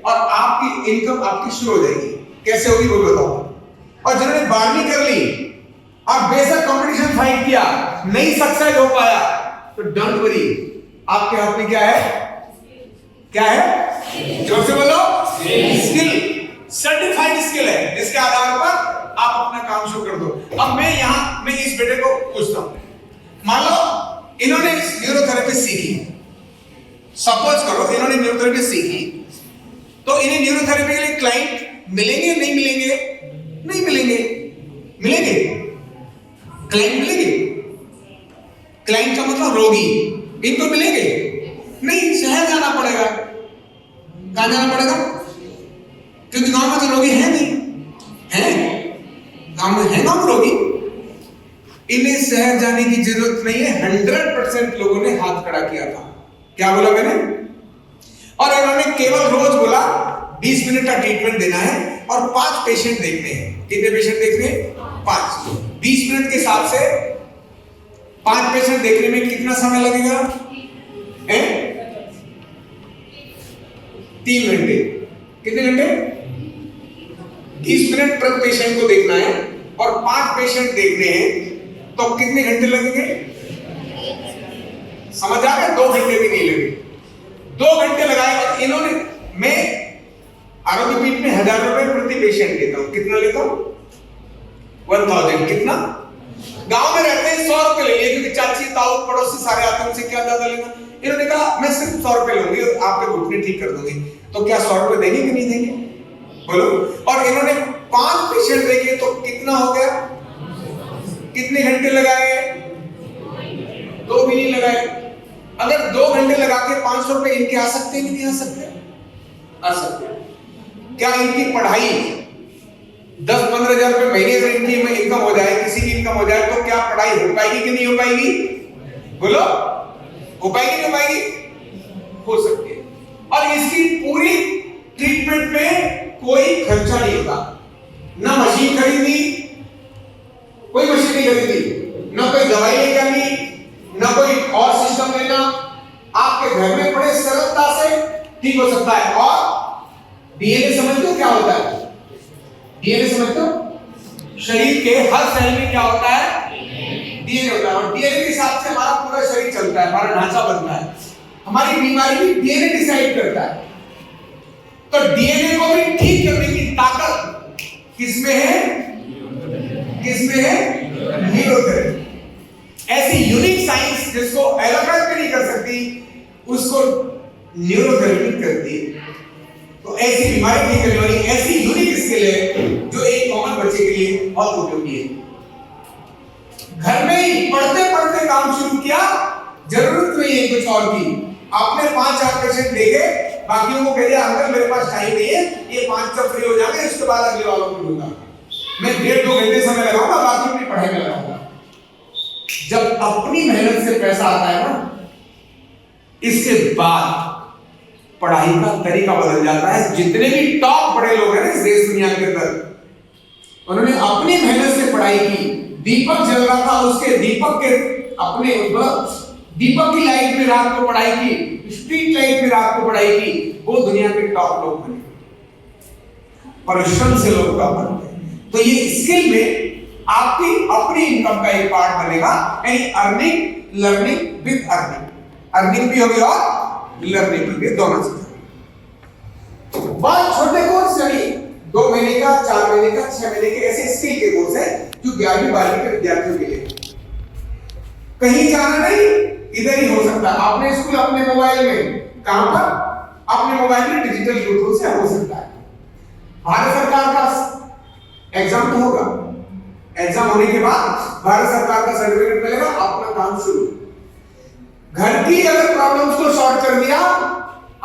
और आपकी इनकम आपकी शुरू हो जाएगी। कैसे होगी वो बताओ। और जिन्होंने 12वीं कर ली और बेशक कंपटीशन फाइट किया, नहीं सक्सेस हो पाया, तो डोंट वरी, आपके हाथ में क्या है? क्या है? जोर से बोलो, स्किल, सर्टिफाइड स्किल है, जिसके आधार पर आप अपना काम शुरू कर दो। अब मैं इस बेटे को पूछता हूं, मान लो इन्होंने न्यूरोथेरेपी सीखी, सपोज करो इन्होंने न्यूरोथेरेपी सीखी, तो इन्हें न्यूरोथेरेपी के लिए क्लाइंट मिलेंगे? नहीं मिलेंगे? नहीं मिलेंगे। मिलेंगे? क्लाइंट मिलेंगे? क्लाइंट का मतलब रोगी, इनको मिलेंगे? नहीं, शहर जाना पड़ेगा। कहां जाना पड़ेगा? क्योंकि गांव में तो रोगी है नहीं, है गांव में, है गांव में रोगी। इन्हें शहर जाने की जरूरत नहीं है। 100% लोगों ने हाथ खड़ा किया था। क्या बोला मैंने? और इन्होंने केवल रोज बोला 20 मिनट का ट्रीटमेंट देना है और 5 पेशेंट देखने हैं। कितने पेशेंट देखने? 5। 20 मिनट के हिसाब से 5 पेशेंट देखने में कितना समय लगेगा? 3 घंटे। कितने घंटे? 20 मिनट पर पेशेंट को देखना है और 5 पेशेंट देखने हैं, तो कितने घंटे लगेंगे? समझ आ गया? 2 घंटे भी नहीं लगे। 2 घंटे लगाए और इन्होंने, मैं आरोग्य पीठ में 1000 रुपए प्रति पेशेंट लेता हूं। कितना लेता हूं? 1000। कितना? गांव में रहते हैं 100 रुपए ले लिए, क्योंकि चाची ताऊ पड़ोसी सारे आते हैं, उनसे क्या ज्यादा लेना। इन्होंने कहा मैं सिर्फ 100 रुपए लूंगी और आपके घुटने ठीक कर दूंगी। तो क्या 100 रुपए देंगे कि नहीं देंगे? बोलो। और इन्होंने 5 पेशेंट देखे, तो कितना हो गया? कितने घंटे लगाए? 2 भी नहीं लगाए। अगर 2 घंटे लगा के 500 रुपए इनके आ सकते हैं कि नहीं आ सकते? आ सकते। क्या इनकी पढ़ाई 10-15 हजार रुपए महीने से इनकी इनकम हो जाए, किसी की इनकम हो जाए, तो क्या पढ़ाई हो पाएगी कि नहीं हो पाएगी? बोलो, हो पाएगी नहीं हो पाएगी? हो सकती है। और इसकी पूरी ट्रीटमेंट में कोई खर्चा नहीं होता। ना मशीन खरीदी, कोई मशीन नहीं खरीदी, ना कोई दवाई नहीं करनी, ना कोई और सिस्टम लेना, आपके घर में बड़े सरलता से ठीक हो सकता है। और डीएनए समझते हो क्या होता है? डीएनए समझते हो? शरीर के हर सेल में क्या होता है? डीएनए होता है। और डीएनए के हिसाब से हमारा पूरा शरीर चलता है, हमारा ढांचा बनता है, हमारी बीमारी भी डीएनए डिसाइड करता है। तो डीएनए को भी ठीक करने की ताकत किसमें है? किसमें है? न्यूरोथेरेपी। ऐसी यूनिक साइंस जिसको एलोपैथ भी नहीं कर सकती, उसको न्यूरोथेरेपी करती है। तो ऐसी बीमारी ठीक करने वाली ऐसी यूनिक स्किल है जो एक कॉमन बच्चे के लिए बहुत उपयोगी है। घर में ही पढ़ते पढ़ते काम शुरू किया जरूरत नहीं है कुछ और की। आपने 5-4 पेशेंट देखे, बाकियों को कह दिया अंकल मेरे पास टाइम नहीं है, ये 5 जब फ्री हो जाएंगे इसके बाद अगले वालों को दूंगा। मैं 1.5-2 घंटे समय लगाऊंगा, बाकी अपनी पढ़ाई में लगाऊंगा। जब अपनी मेहनत से पैसा आता है ना, इसके बाद पढ़ाई का तरीका बदल जाता है। जितने भी टॉप बड़े लोग हैं ना इस देश दुनिया के अंदर, उन्होंने अपनी मेहनत से पढ़ाई की। दीपक जल रहा था, उसके दीपक के अपने दीपक की लाइट में रात को पढ़ाई की, स्ट्रीट लाइट में रात को पढ़ाई की, वो दुनिया के टॉप लोग बने। परिश्रम से लोग टॉप बनते हैं। तो ये स्किल में आपकी अपनी इनकम का एक पार्ट बनेगा, यानी earning learning with earning. Earning भी होगी और लर्निंग भी, दोनों चीजें। बहुत छोटे कोर्स यानी 2 महीने का, 4 महीने का, 6 महीने के ऐसे स्किल के कोर्स है जो 11वीं 12वीं के विद्यार्थियों के लिए। कहीं जाना नहीं, इधर ही हो सकता है। आपने स्कूल अपने मोबाइल में, कहां पर? अपने मोबाइल में डिजिटल यूट्यूब से हो सकता है। भारत सरकार का एग्जाम तो होगा, एग्जाम होने के बाद भारत सरकार का सर्टिफिकेट मिलेगा, अपना काम शुरू। घर की अगर प्रॉब्लम्स को सॉल्व कर दिया,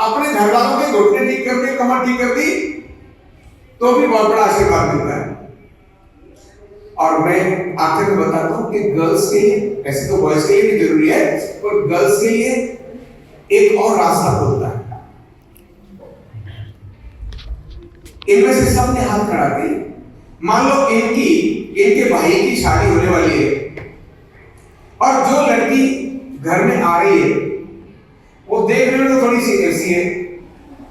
अपने घर वालों के घुटने ठीक कर दिए, कमर ठीक कर दी, तो भी बहुत बड़ा आशीर्वाद मिलता है। और मैं आखिर में बताता हूं कि गर्ल्स के लिए, ऐसे तो बॉयज के लिए भी जरूरी है, पर गर्ल्स के लिए एक और रास्ता खुलता है। इनमें से सबने हाथ खड़ा किए। मान लो इनके भाई की शादी होने वाली है, और जो लड़की घर में आ रही है वो देखने में तो थोड़ी सी ऐसी है,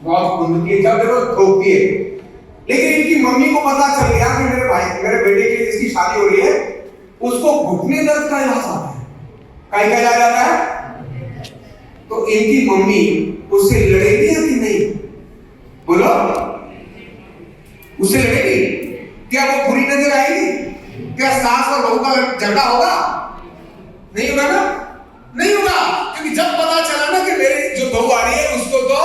बहुत कुंदती है, जब देखो ठोकती है। लेकिन इनकी मम्मी को पता चल गया कि मेरे बेटे की जिसकी शादी हो रही है उसको घुटने दर्द का इलाज आता है, क्या इलाज आता है? तो इनकी मम्मी उससे लड़ेगी या कि नहीं? बोलो, उससे लड़ेगी? क्या वो बुरी नजर आएगी? क्या सास और बहू का झगड़ा होगा? नहीं होगा ना, नहीं होगा। क्योंकि जब पता चला ना कि मेरी जो बहू आ रही है उसको तो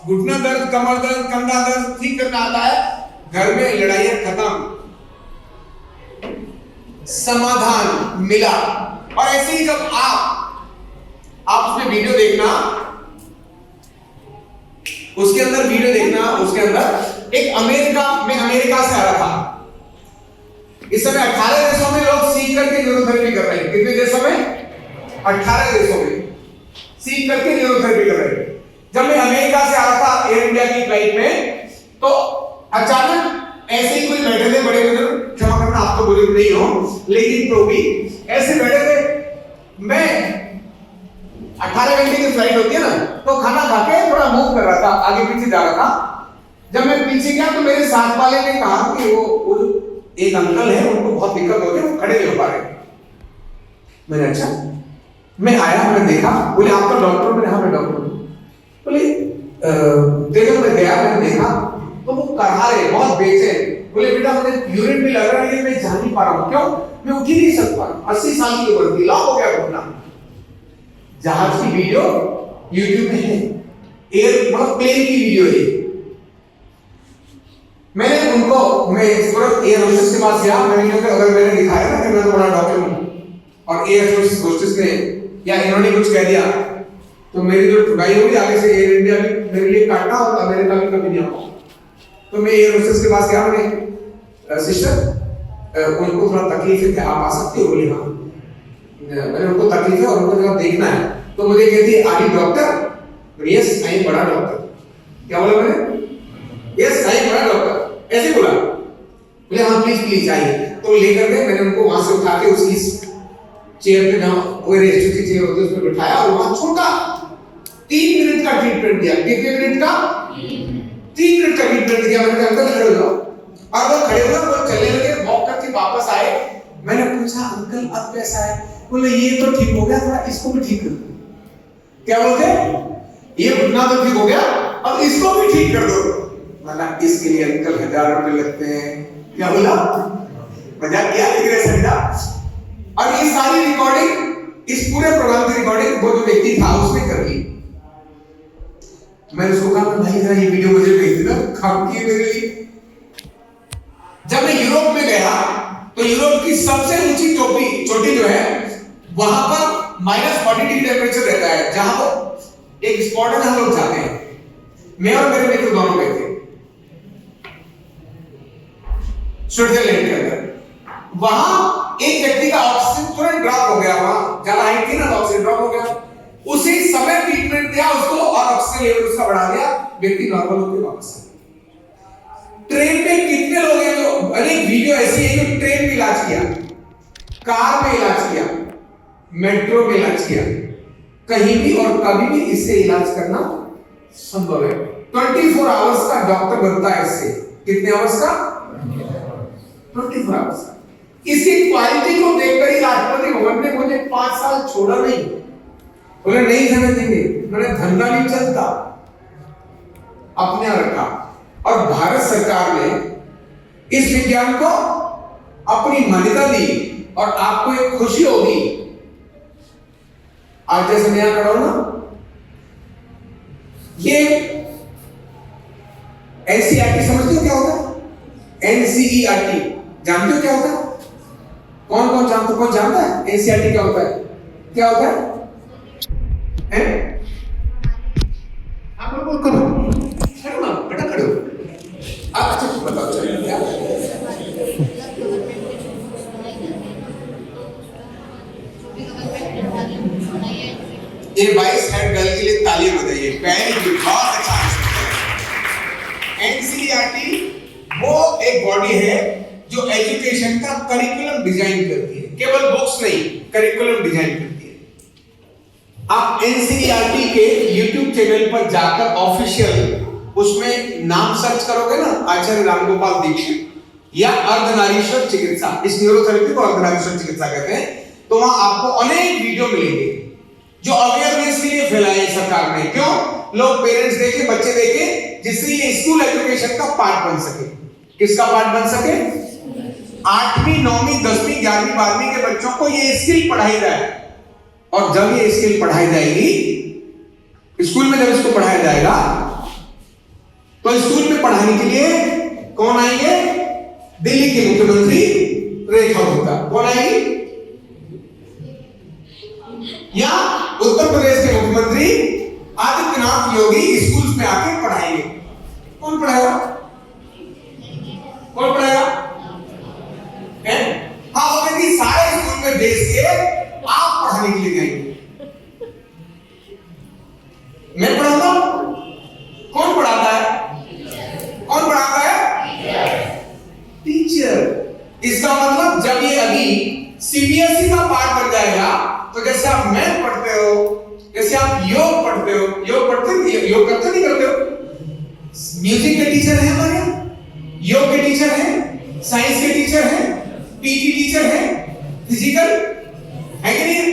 घुटना दर्द, कमर दर्द, कंधा दर्द ठीक करना आता है, घर में लड़ाइयां खत्म, समाधान मिला। और ऐसे ही जब आप उसमें वीडियो देखना, उसके अंदर वीडियो देखना, उसके अंदर एक अमेरिका से आ रहा था। इस समय 18 देशों में लोग सीख करके न्यूरोथेरेपी कर रहे हैं। कितने देशों में? 18 देशों में सीख करके न्यूरोथेरेपी कर रहे हैं। जब मैं अमेरिका से आ रहा था एयर इंडिया की फ्लाइट में, तो अचानक ऐसे ही कोई बैठे थे, बड़े बुजुर्ग, क्षमा करना आप तो बुजुर्ग नहीं हो, लेकिन तो भी ऐसे बैठे थे। मैं 18 घंटे की फ्लाइट होती है ना, तो खाना खा के थोड़ा मूव कर रहा था, आगे पीछे जा रहा था। जब मैं पीछे गया तो मेरे साथ वाले ने कहा कि वो एक अंकल है, उनको बहुत दिक्कत होती है, वो खड़े नहीं हो पा रहे। मैंने अच्छा, मैं आया, मैंने देखा, बोले आप तो डॉक्टर? मैंने हाँ मैं डॉक्टर हूं। बोले देखो, मैं गया, मैंने देखा तो वो कहा रहे, बहुत बेचैन। बोले बेटा मुझे यूरिन भी लग रहा है, लेकिन मैं जा नहीं पा रहा हूं। क्यों? मैं उठ ही नहीं सकता, 80 साल की उम्र थी, लॉक हो गया घुटना। जहाज की वीडियो यूट्यूब में है, मतलब प्लेन की वीडियो है। मैंने तुरंत एयर होस्टेस के पास गया। मैंने क्योंकि अगर मैंने दिखाया ना कि मैं तो बड़ा डॉक्टर हूं, और एयर होस्टेस ने या इन्होंने कुछ कह दिया, तो मेरी जो ठुकाई होगी आगे से एयर इंडिया भी मेरे लिए काटना और अमेरिका भी कभी नहीं आऊंगा। तो मैं एयर होस्टेस के पास गया, मैंने सिस्टर उनको थोड़ा तकलीफ है, क्या आप आ सकते हो? बोली हाँ। मैंने उनको तकलीफ है और उनको जब देखना है, तो मुझे कहती है are you doctor? Yes I am बड़ा डॉक्टर। क्या बोला मैंने? यस आई एम बड़ा डॉक्टर, ऐसे बोला। बोले हाँ प्लीज आइए। तो लेकर गए, मैंने उनको वहां से उठा के उसकी चेयर पे, जहां वो रेस्ट की चेयर होती है, उसमें बिठाया और वहां छोटा 3 मिनट का ट्रीटमेंट दिया। कितने मिनट का? 3 मिनट का ट्रीटमेंट दिया। मैंने कहा अंकल खड़े हो जाओ, और वो खड़े हुए, वो चलने लगे, वॉक करके वापस आए। मैंने पूछा अंकल अब कैसा है? बोले ये तो ठीक हो गया, थोड़ा इसको भी ठीक कर दो। क्या बोलते? ये घुटना तो ठीक हो गया, अब इसको भी ठीक कर दो। मतलब इसके लिए अंकल 1000 रुपए लगते हैं। क्या बोला? मजाक किया, लेकिन समझा। और ये सारी रिकॉर्डिंग, इस पूरे प्रोग्राम की रिकॉर्डिंग वो जो व्यक्ति था उसने कर ली। मैंने उसको कहा भाई जरा ये वीडियो मुझे भेज देना, काम किए मेरे लिए। जब मैं यूरोप में गया तो यूरोप की सबसे ऊंची चोटी जो है, वहां पर -40 डिग्री टेम्परेचर रहता है, जहां वो एक स्पॉट है जहां लोग जाते हैं। मैं और मेरे मित्र दोनों गए थे स्विट्जरलैंड के अंदर। वहां एक व्यक्ति का ऑक्सीजन तुरंत ड्रॉप हो गया, वहां ज्यादा हाइट थी ना, ऑक्सीजन ड्रॉप हो गया। उसी समय ट्रीटमेंट दिया उसको और ऑक्सीजन लेवल उसका बढ़ा दिया, व्यक्ति नॉर्मल होकर वापस आ गया। ट्रेन में कितने लोग हैं जो, अनेक वीडियो ऐसी है जो ट्रेन में इलाज किया, कार में इलाज किया, मेट्रो में इलाज किया, कहीं भी और कभी भी इससे इलाज करना संभव है। 24 आवर्स का डॉक्टर बनता है इससे। कितने आवर्स का? 24 आवर्स का। इसी क्वालिटी को देखकर ही राष्ट्रपति भवन ने मुझे 5 साल छोड़ा नहीं, बोले नहीं जाने देंगे, उन्होंने धंधा नहीं चलता, अपने रखा। और भारत सरकार ने इस विज्ञान को अपनी मान्यता दी और आपको एक खुशी होगी। आज जैसे मैं यहां खड़ा हूं ना, ये एनसीईआरटी समझते हो क्या होता है? एनसीईआरटी जानते हो क्या होता है? कौन कौन जानता है एनसीईआरटी क्या होता है? क्या होता है? हाँ बोल करो, खड़ो ना बेटा, खड़ो। आप अच्छा बताओ, चलिए ये 22 हेड गर्ल के लिए तालियां बजाइए। वेरी गुड, बहुत अच्छा। एनसीईआरटी वो एक बॉडी है जो एजुकेशन का करिकुलम डिजाइन करती है, केवल बुक्स नहीं, करिकुलम डिजाइन करती है। आप एनसीईआरटी के YouTube चैनल पर जाकर ऑफिशियल उसमें नाम सर्च करोगे ना, आचार्य रामगोपाल दीक्षित या अर्धनारीश्वर चिकित्सा, इस न्यूरोथेरेपी को अर्धनारीश्वर चिकित्सा कहते हैं, तो वहां आपको अनेक वीडियो मिलेंगे जो अवेयरनेस के लिए फैलाए सरकार ने। क्यों? लोग पेरेंट्स देखे, बच्चे देखे, जिससे ये स्कूल एजुकेशन का पार्ट बन सके। किसका पार्ट बन सके? 8वीं 9वीं 10वीं 11वीं 12वीं के बच्चों को ये स्किल पढ़ाई जाए। और जब ये स्किल पढ़ाई जाएगी स्कूल में, जब इसको पढ़ाया जाएगा तो स्कूल में पढ़ाने के लिए कौन आएंगे? दिल्ली के मुख्यमंत्री रेखा गुप्ता। कौन आएगी? या उत्तर प्रदेश के मुख्यमंत्री आदित्यनाथ योगी स्कूल्स में आके पढ़ाएंगे। कौन पढ़ाएगा? कौन पढ़ाएगा? हाँ, वो कहती सारे स्कूल में देश के आप पढ़ाने के लिए जाएंगे। मैं पढ़ाऊंगा? कौन पढ़ाता है? कौन पढ़ाता है? टीचर। इसका मतलब जब ये अभी सीबीएसई का पार्ट बन जाएगा, तो जैसे आप मैथ पढ़ते हो, जैसे आप योग पढ़ते हो, योग करते नहीं करते हो? म्यूजिक के टीचर हैं हमारे यहाँ, योग के टीचर हैं, साइंस के टीचर हैं, पीटी टीचर हैं, फिजिकल है कि नहीं?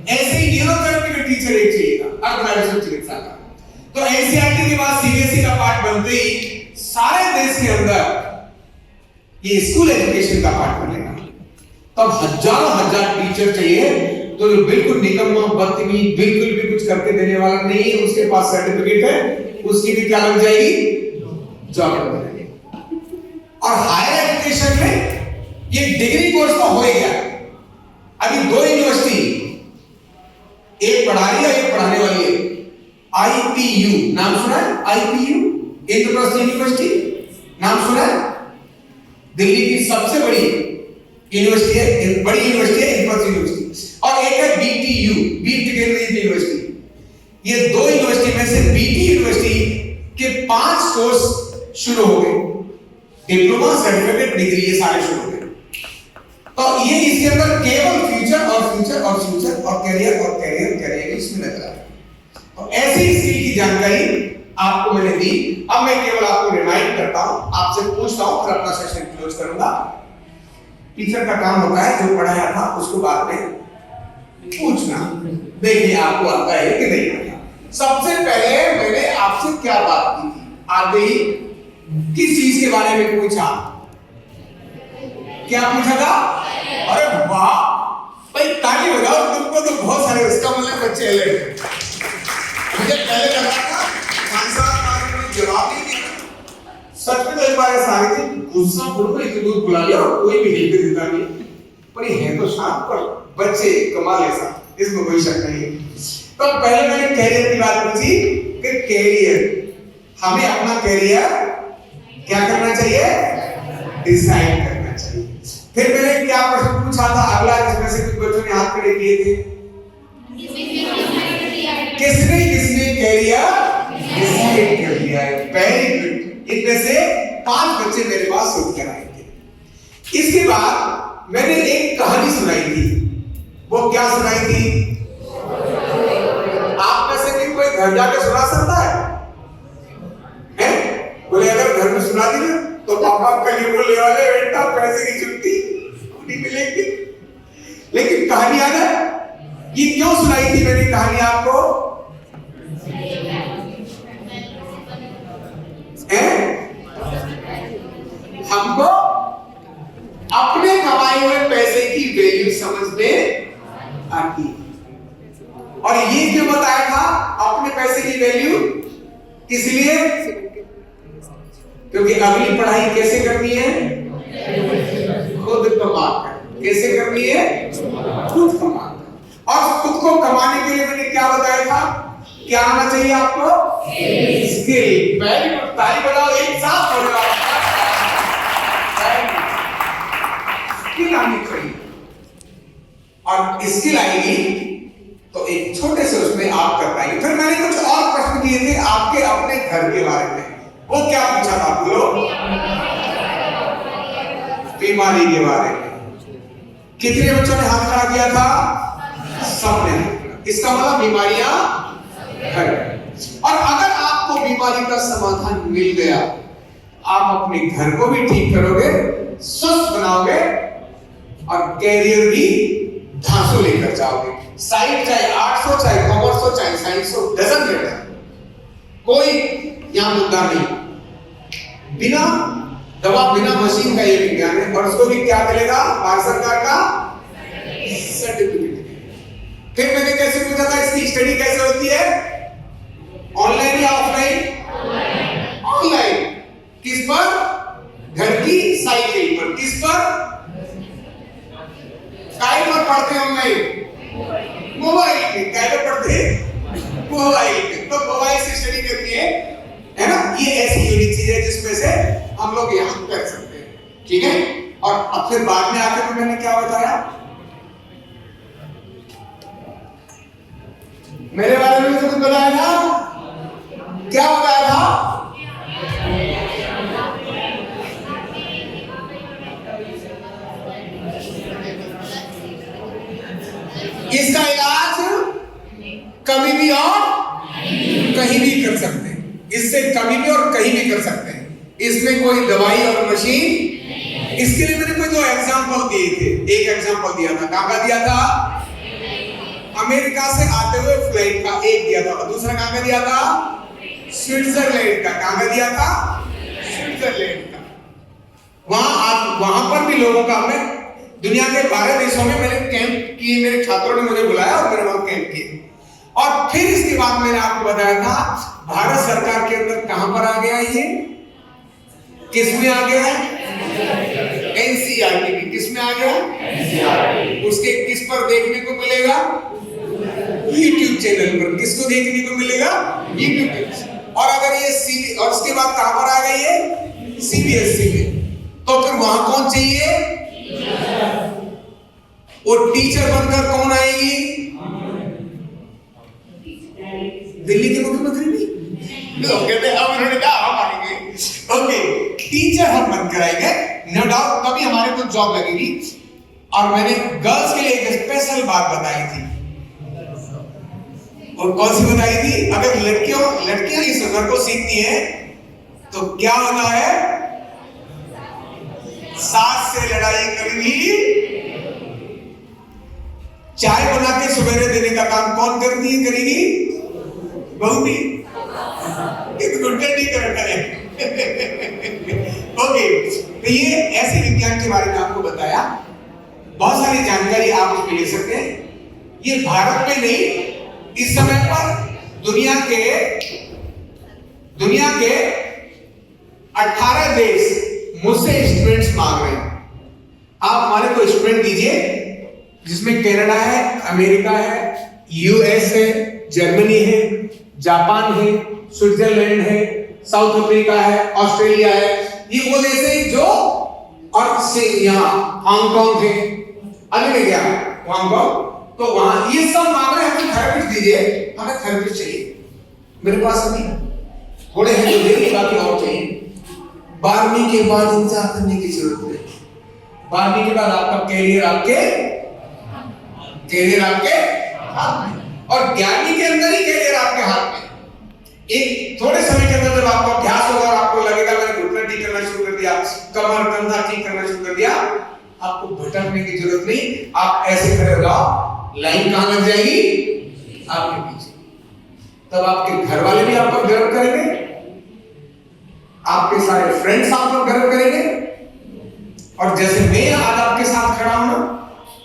ऐसे ही न्यूरोथेरेपी के टीचर एक चाहिएगा, अर्धनारीश्वर चिकित्सा का। तो एनसीईआरटी के बाद सीबीएसई का पार्ट बनते ही सारे देश के अंदर ये स्कूल एजुकेशन का पार्ट बनेगा। तब हजार टीचर चाहिए, तो जो बिल्कुल निकम्मा, बदतमीज, बिल्कुल भी कुछ करके देने वाला नहीं है, उसके पास सर्टिफिकेट है, उसकी भी क्या लग जाएगी? जॉब लग जाएगी। और हायर एजुकेशन में ये डिग्री कोर्स तो हो ही गया। अभी 2 यूनिवर्सिटी, एक पढ़ा रही है, एक पढ़ाने वाली है। आईपीयू नाम सुना है? आईपीयू इंद्रप्रस्थ यूनिवर्सिटी नाम सुना है? दिल्ली की सबसे बड़ी यूनिवर्सिटी है, बड़ी यूनिवर्सिटी है इंद्रप्रस्थ यूनिवर्सिटी। और एक है बीटीयू, वीर तिकेंद्र यूनिवर्सिटी। ये 2 यूनिवर्सिटी में से बीटी यूनिवर्सिटी के 5 कोर्स शुरू हो गए, डिप्लोमा, सर्टिफिकेट, डिग्री, ये सारे शुरू हो गए। तो ये इसके अंदर केवल फ्यूचर और कैरियर इसमें लग रहा है। तो ऐसी स्किल की जानकारी आपको मैंने दी। अब मैं केवल आपको रिमाइंड करता हूं, आपसे पूछता हूं और अपना सेशन क्लोज करूंगा। टीचर का काम होता है जो पढ़ाया था उसको बाद में पूछना, देखिए आपको आता है कि नहीं आता। सबसे पहले मैंने आपसे क्या बात की थी? आते ही किस चीज के बारे में पूछा? क्या पूछा था? अरे वाह भाई, ताली बजाओ, तुमको तो बहुत सारे, इसका मतलब बच्चे अलर्ट। मुझे पहले लगा था जवाब नहीं दिया। सच में तो एक बार ऐसा आ गई थी, गुस्सा फूट गई, दूध बुला लिया और कोई भी हेल्प देता नहीं, पर ये है तो शांत, पर बच्चे कमाल ऐसा। इसमें कोई शक नहीं। तो पहले मैंने कैरियर की बात पूछी कि कैरियर, हमें अपना कैरियर क्या करना चाहिए, डिसाइड करना चाहिए। फिर मैंने क्या प्रश्न पूछा था अगला, जिसमें से कुछ बच्चों ने हाथ खड़े किए थे, किसने किसने कैरियर डिसाइड कर लिया है? Very good. इनमें से 5 बच्चे मेरे पास उत्तर आए थे। इसके बाद मैंने एक कहानी सुनाई थी। वो क्या सुनाई थी? आप में से भी कोई घर जाके सुना सकता है? बोले अगर घर में सुना दी ना तो पापा कल बोलने वाले बेटा पैसे की छुट्टी नहीं मिलेगी। लेकिन कहानी याद है? ये क्यों सुनाई थी मैंने कहानी आपको? हमको अपने कमाए हुए पैसे की वैल्यू समझ में आती। और ये क्यों बताया था अपने पैसे की वैल्यू? किस लिए? क्योंकि अगली पढ़ाई कैसे करनी है? खुद कमा कर। कैसे करनी है? खुद कमा कर। और खुद को कमाने के लिए मैंने क्या बताया था? क्या आना चाहिए आपको? स्किल। वेरी गुड, ताली बजाओ एक साथ बोलो। स्किल आनी चाहिए। और स्किल आएगी तो एक छोटे से उसमें आप कर पाएंगे। फिर मैंने कुछ और प्रश्न किए थे आपके अपने घर के बारे में। वो क्या पूछा था आप लोग? बीमारी के बारे में। कितने बच्चों ने हाथ खड़ा किया था? सबने। इसका मतलब बीमारियां है। और अगर आपको बीमारी का समाधान मिल गया, आप अपने घर को भी ठीक करोगे, स्वस्थ बनाओगे और कैरियर भी धांसू लेकर जाओगे। साइंस चाहे आर्ट्स हो, चाहे कॉमर्स हो, चाहे साइंस हो, डजंट मैटर, कोई यहां मुद्दा नहीं। बिना दवा, बिना मशीन का ये विज्ञान है। और उसको भी क्या मिलेगा? भारत सरकार का सर्टिफिकेट। फिर मैंने कैसे पूछा था इसकी स्टडी कैसे होती है? ऑनलाइन या ऑफलाइन? ऑनलाइन। किस पर? घर की साइकिल पर। किस पर? काय पर पढ़ते हैं ऑनलाइन? मोबाइल पे। काय पर पढ़ते हैं? मोबाइल पे। तो मोबाइल से स्टडी करनी है ना? ये ऐसी यूनिक चीज है जिसमें से हम लोग यहाँ कर सकते हैं। ठीक है। और अब फिर बाद में आके तो मैंने क्या बताया? मेरे बारे में तो कुछ बताया था। क्या बताया था? इसका इलाज कभी भी और कहीं भी कर सकते हैं। इससे कभी भी और कहीं भी कर सकते हैं। इसमें कोई दवाई और मशीन। इसके लिए मैंने कोई 2 एग्जांपल दिए थे। एक एग्जांपल दिया था, कहां का दिया था? अमेरिका से आते हुए फ्लाइट का एक दिया था। और दूसरा कहां का दिया था? स्विट्जरलैंड का। कहां का दिया था? स्विट्जरलैंड का। वहां पर भी लोगों का मैं दुनिया के 12 देशों में मैंने कैंप किए। मेरे छात्रों ने मुझे बुलाया और मैंने वहां कैंप किए। और फिर इसके बाद मैंने आपको बताया था भारत सरकार के अंदर कहां पर आ गया ये? किस में आ गया है? एनसीईआरटी। किस में आ गया? उसके किस पर देखने को मिलेगा? यूट्यूब चैनल पर। किसको देखने को मिलेगा? यूट्यूब पर। और अगर ये और उसके बाद कहां पर आ गई है? सीबीएसई में। तो फिर वहां कौन चाहिए? वो टीचर बनकर कौन आएगी? दिल्ली के मुख्यमंत्री भी लोग कहते हैं हम उन्होंने कहा हम आएंगे। ओके, टीचर हम बनकर आएंगे, नो डाउट तभी हमारे को जॉब लगेगी। और मैंने गर्ल्स के लिए एक स्पेशल बात बताई थी। और कौन सी बताई थी? अगर लड़कियां इस हुनर को सीखती हैं तो क्या होता है? सास से लड़ाई करेगी। चाय बना के सवेरे देने का काम कौन करेगी? बहू भी। नहीं करना है। ओके, तो ये ऐसे विज्ञान के बारे में आपको बताया। बहुत सारी जानकारी आप उसमें ले सकते हैं। ये भारत में नहीं, इस समय पर दुनिया के 18 देश मुझसे स्टूडेंट्स मांग रहे हैं। आप हमारे को स्टूडेंट दीजिए, जिसमें कनाडा है, अमेरिका है, यूएस है, जर्मनी है, जापान है, स्विट्जरलैंड है, साउथ अफ्रीका है, ऑस्ट्रेलिया है। ये वो देश है जो, और से यहाँ हांगकांग है, अभी में गया हांगकांग, तो वहां ये सब मांग रहे हैं हमें थेरेपिस्ट दीजिए, हमें थेरेपिस्ट चाहिए। मेरे पास अभी थोड़े हैं जो देंगे, बाकी और चाहिए। 12वीं के बाद इंतजार करने की जरूरत नहीं। 12वीं के बाद आपका कैरियर आपके हाथ में, और 11वीं के अंदर ही कैरियर आपके हाथ में। एक थोड़े समय के अंदर जब आपका अभ्यास होगा और आपको लगेगा मैंने घुटना ठीक करना शुरू कर दिया, कमर कंधा ठीक करना शुरू कर दिया, आपको भटकने की जरूरत नहीं। आप ऐसे खड़े हो जाओ, लाइन कहां लग जाएगी? आपके पीछे। तब आपके घर वाले भी आप पर गर्व करेंगे, आपके सारे फ्रेंड्स आप पर गर्व करेंगे। और जैसे मैं आज आपके साथ खड़ा हूं ना,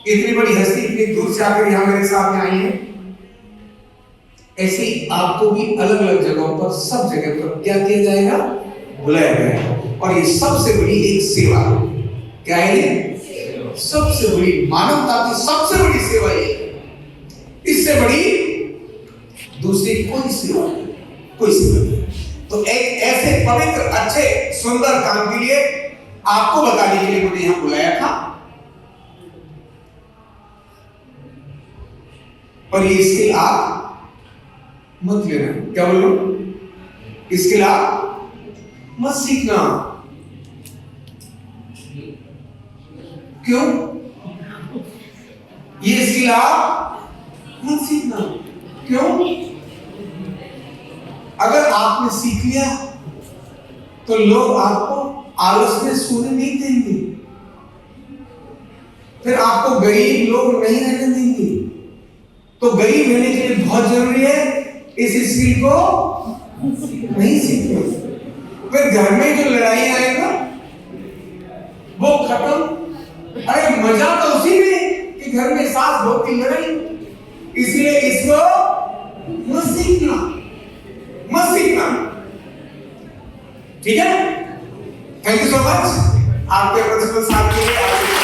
इतनी बड़ी हस्ती इतनी दूर से आकर यहां मेरे साथ में आई है, ऐसे आपको भी अलग अलग जगहों पर, सब जगह पर क्या किया जाएगा? बुलाया जाएगा। और ये सबसे बड़ी एक सेवा, क्या है ये? सबसे बड़ी मानवता की सबसे बड़ी सेवा ये, इससे बड़ी दूसरी कोई सेवा नहीं। तो एक ऐसे पवित्र, अच्छे, सुंदर काम के लिए आपको बताने के लिए मुझे यहां बुलाया था। और ये स्किल आप मत लेना, क्या बोल रहा हूं? स्किल आप मत सीखना। क्यों? ये स्किल आप मत सीखना। क्यों? अगर आपने सीख लिया तो लोग आपको आलस में सोने नहीं देंगे, फिर आपको गरीब लोग नहीं रहने देंगे। तो गरीब रहने के लिए बहुत जरूरी है इस स्किल को नहीं सीखना। फिर घर में जो लड़ाई आएगा वो खत्म। अरे मजा तो उसी में कि घर में सास बहू की लड़ाई। इसलिए इसको मत सीखना। ठीक है? थैंक यू सो मच आपके प्रिंसिपल साहब के लिए।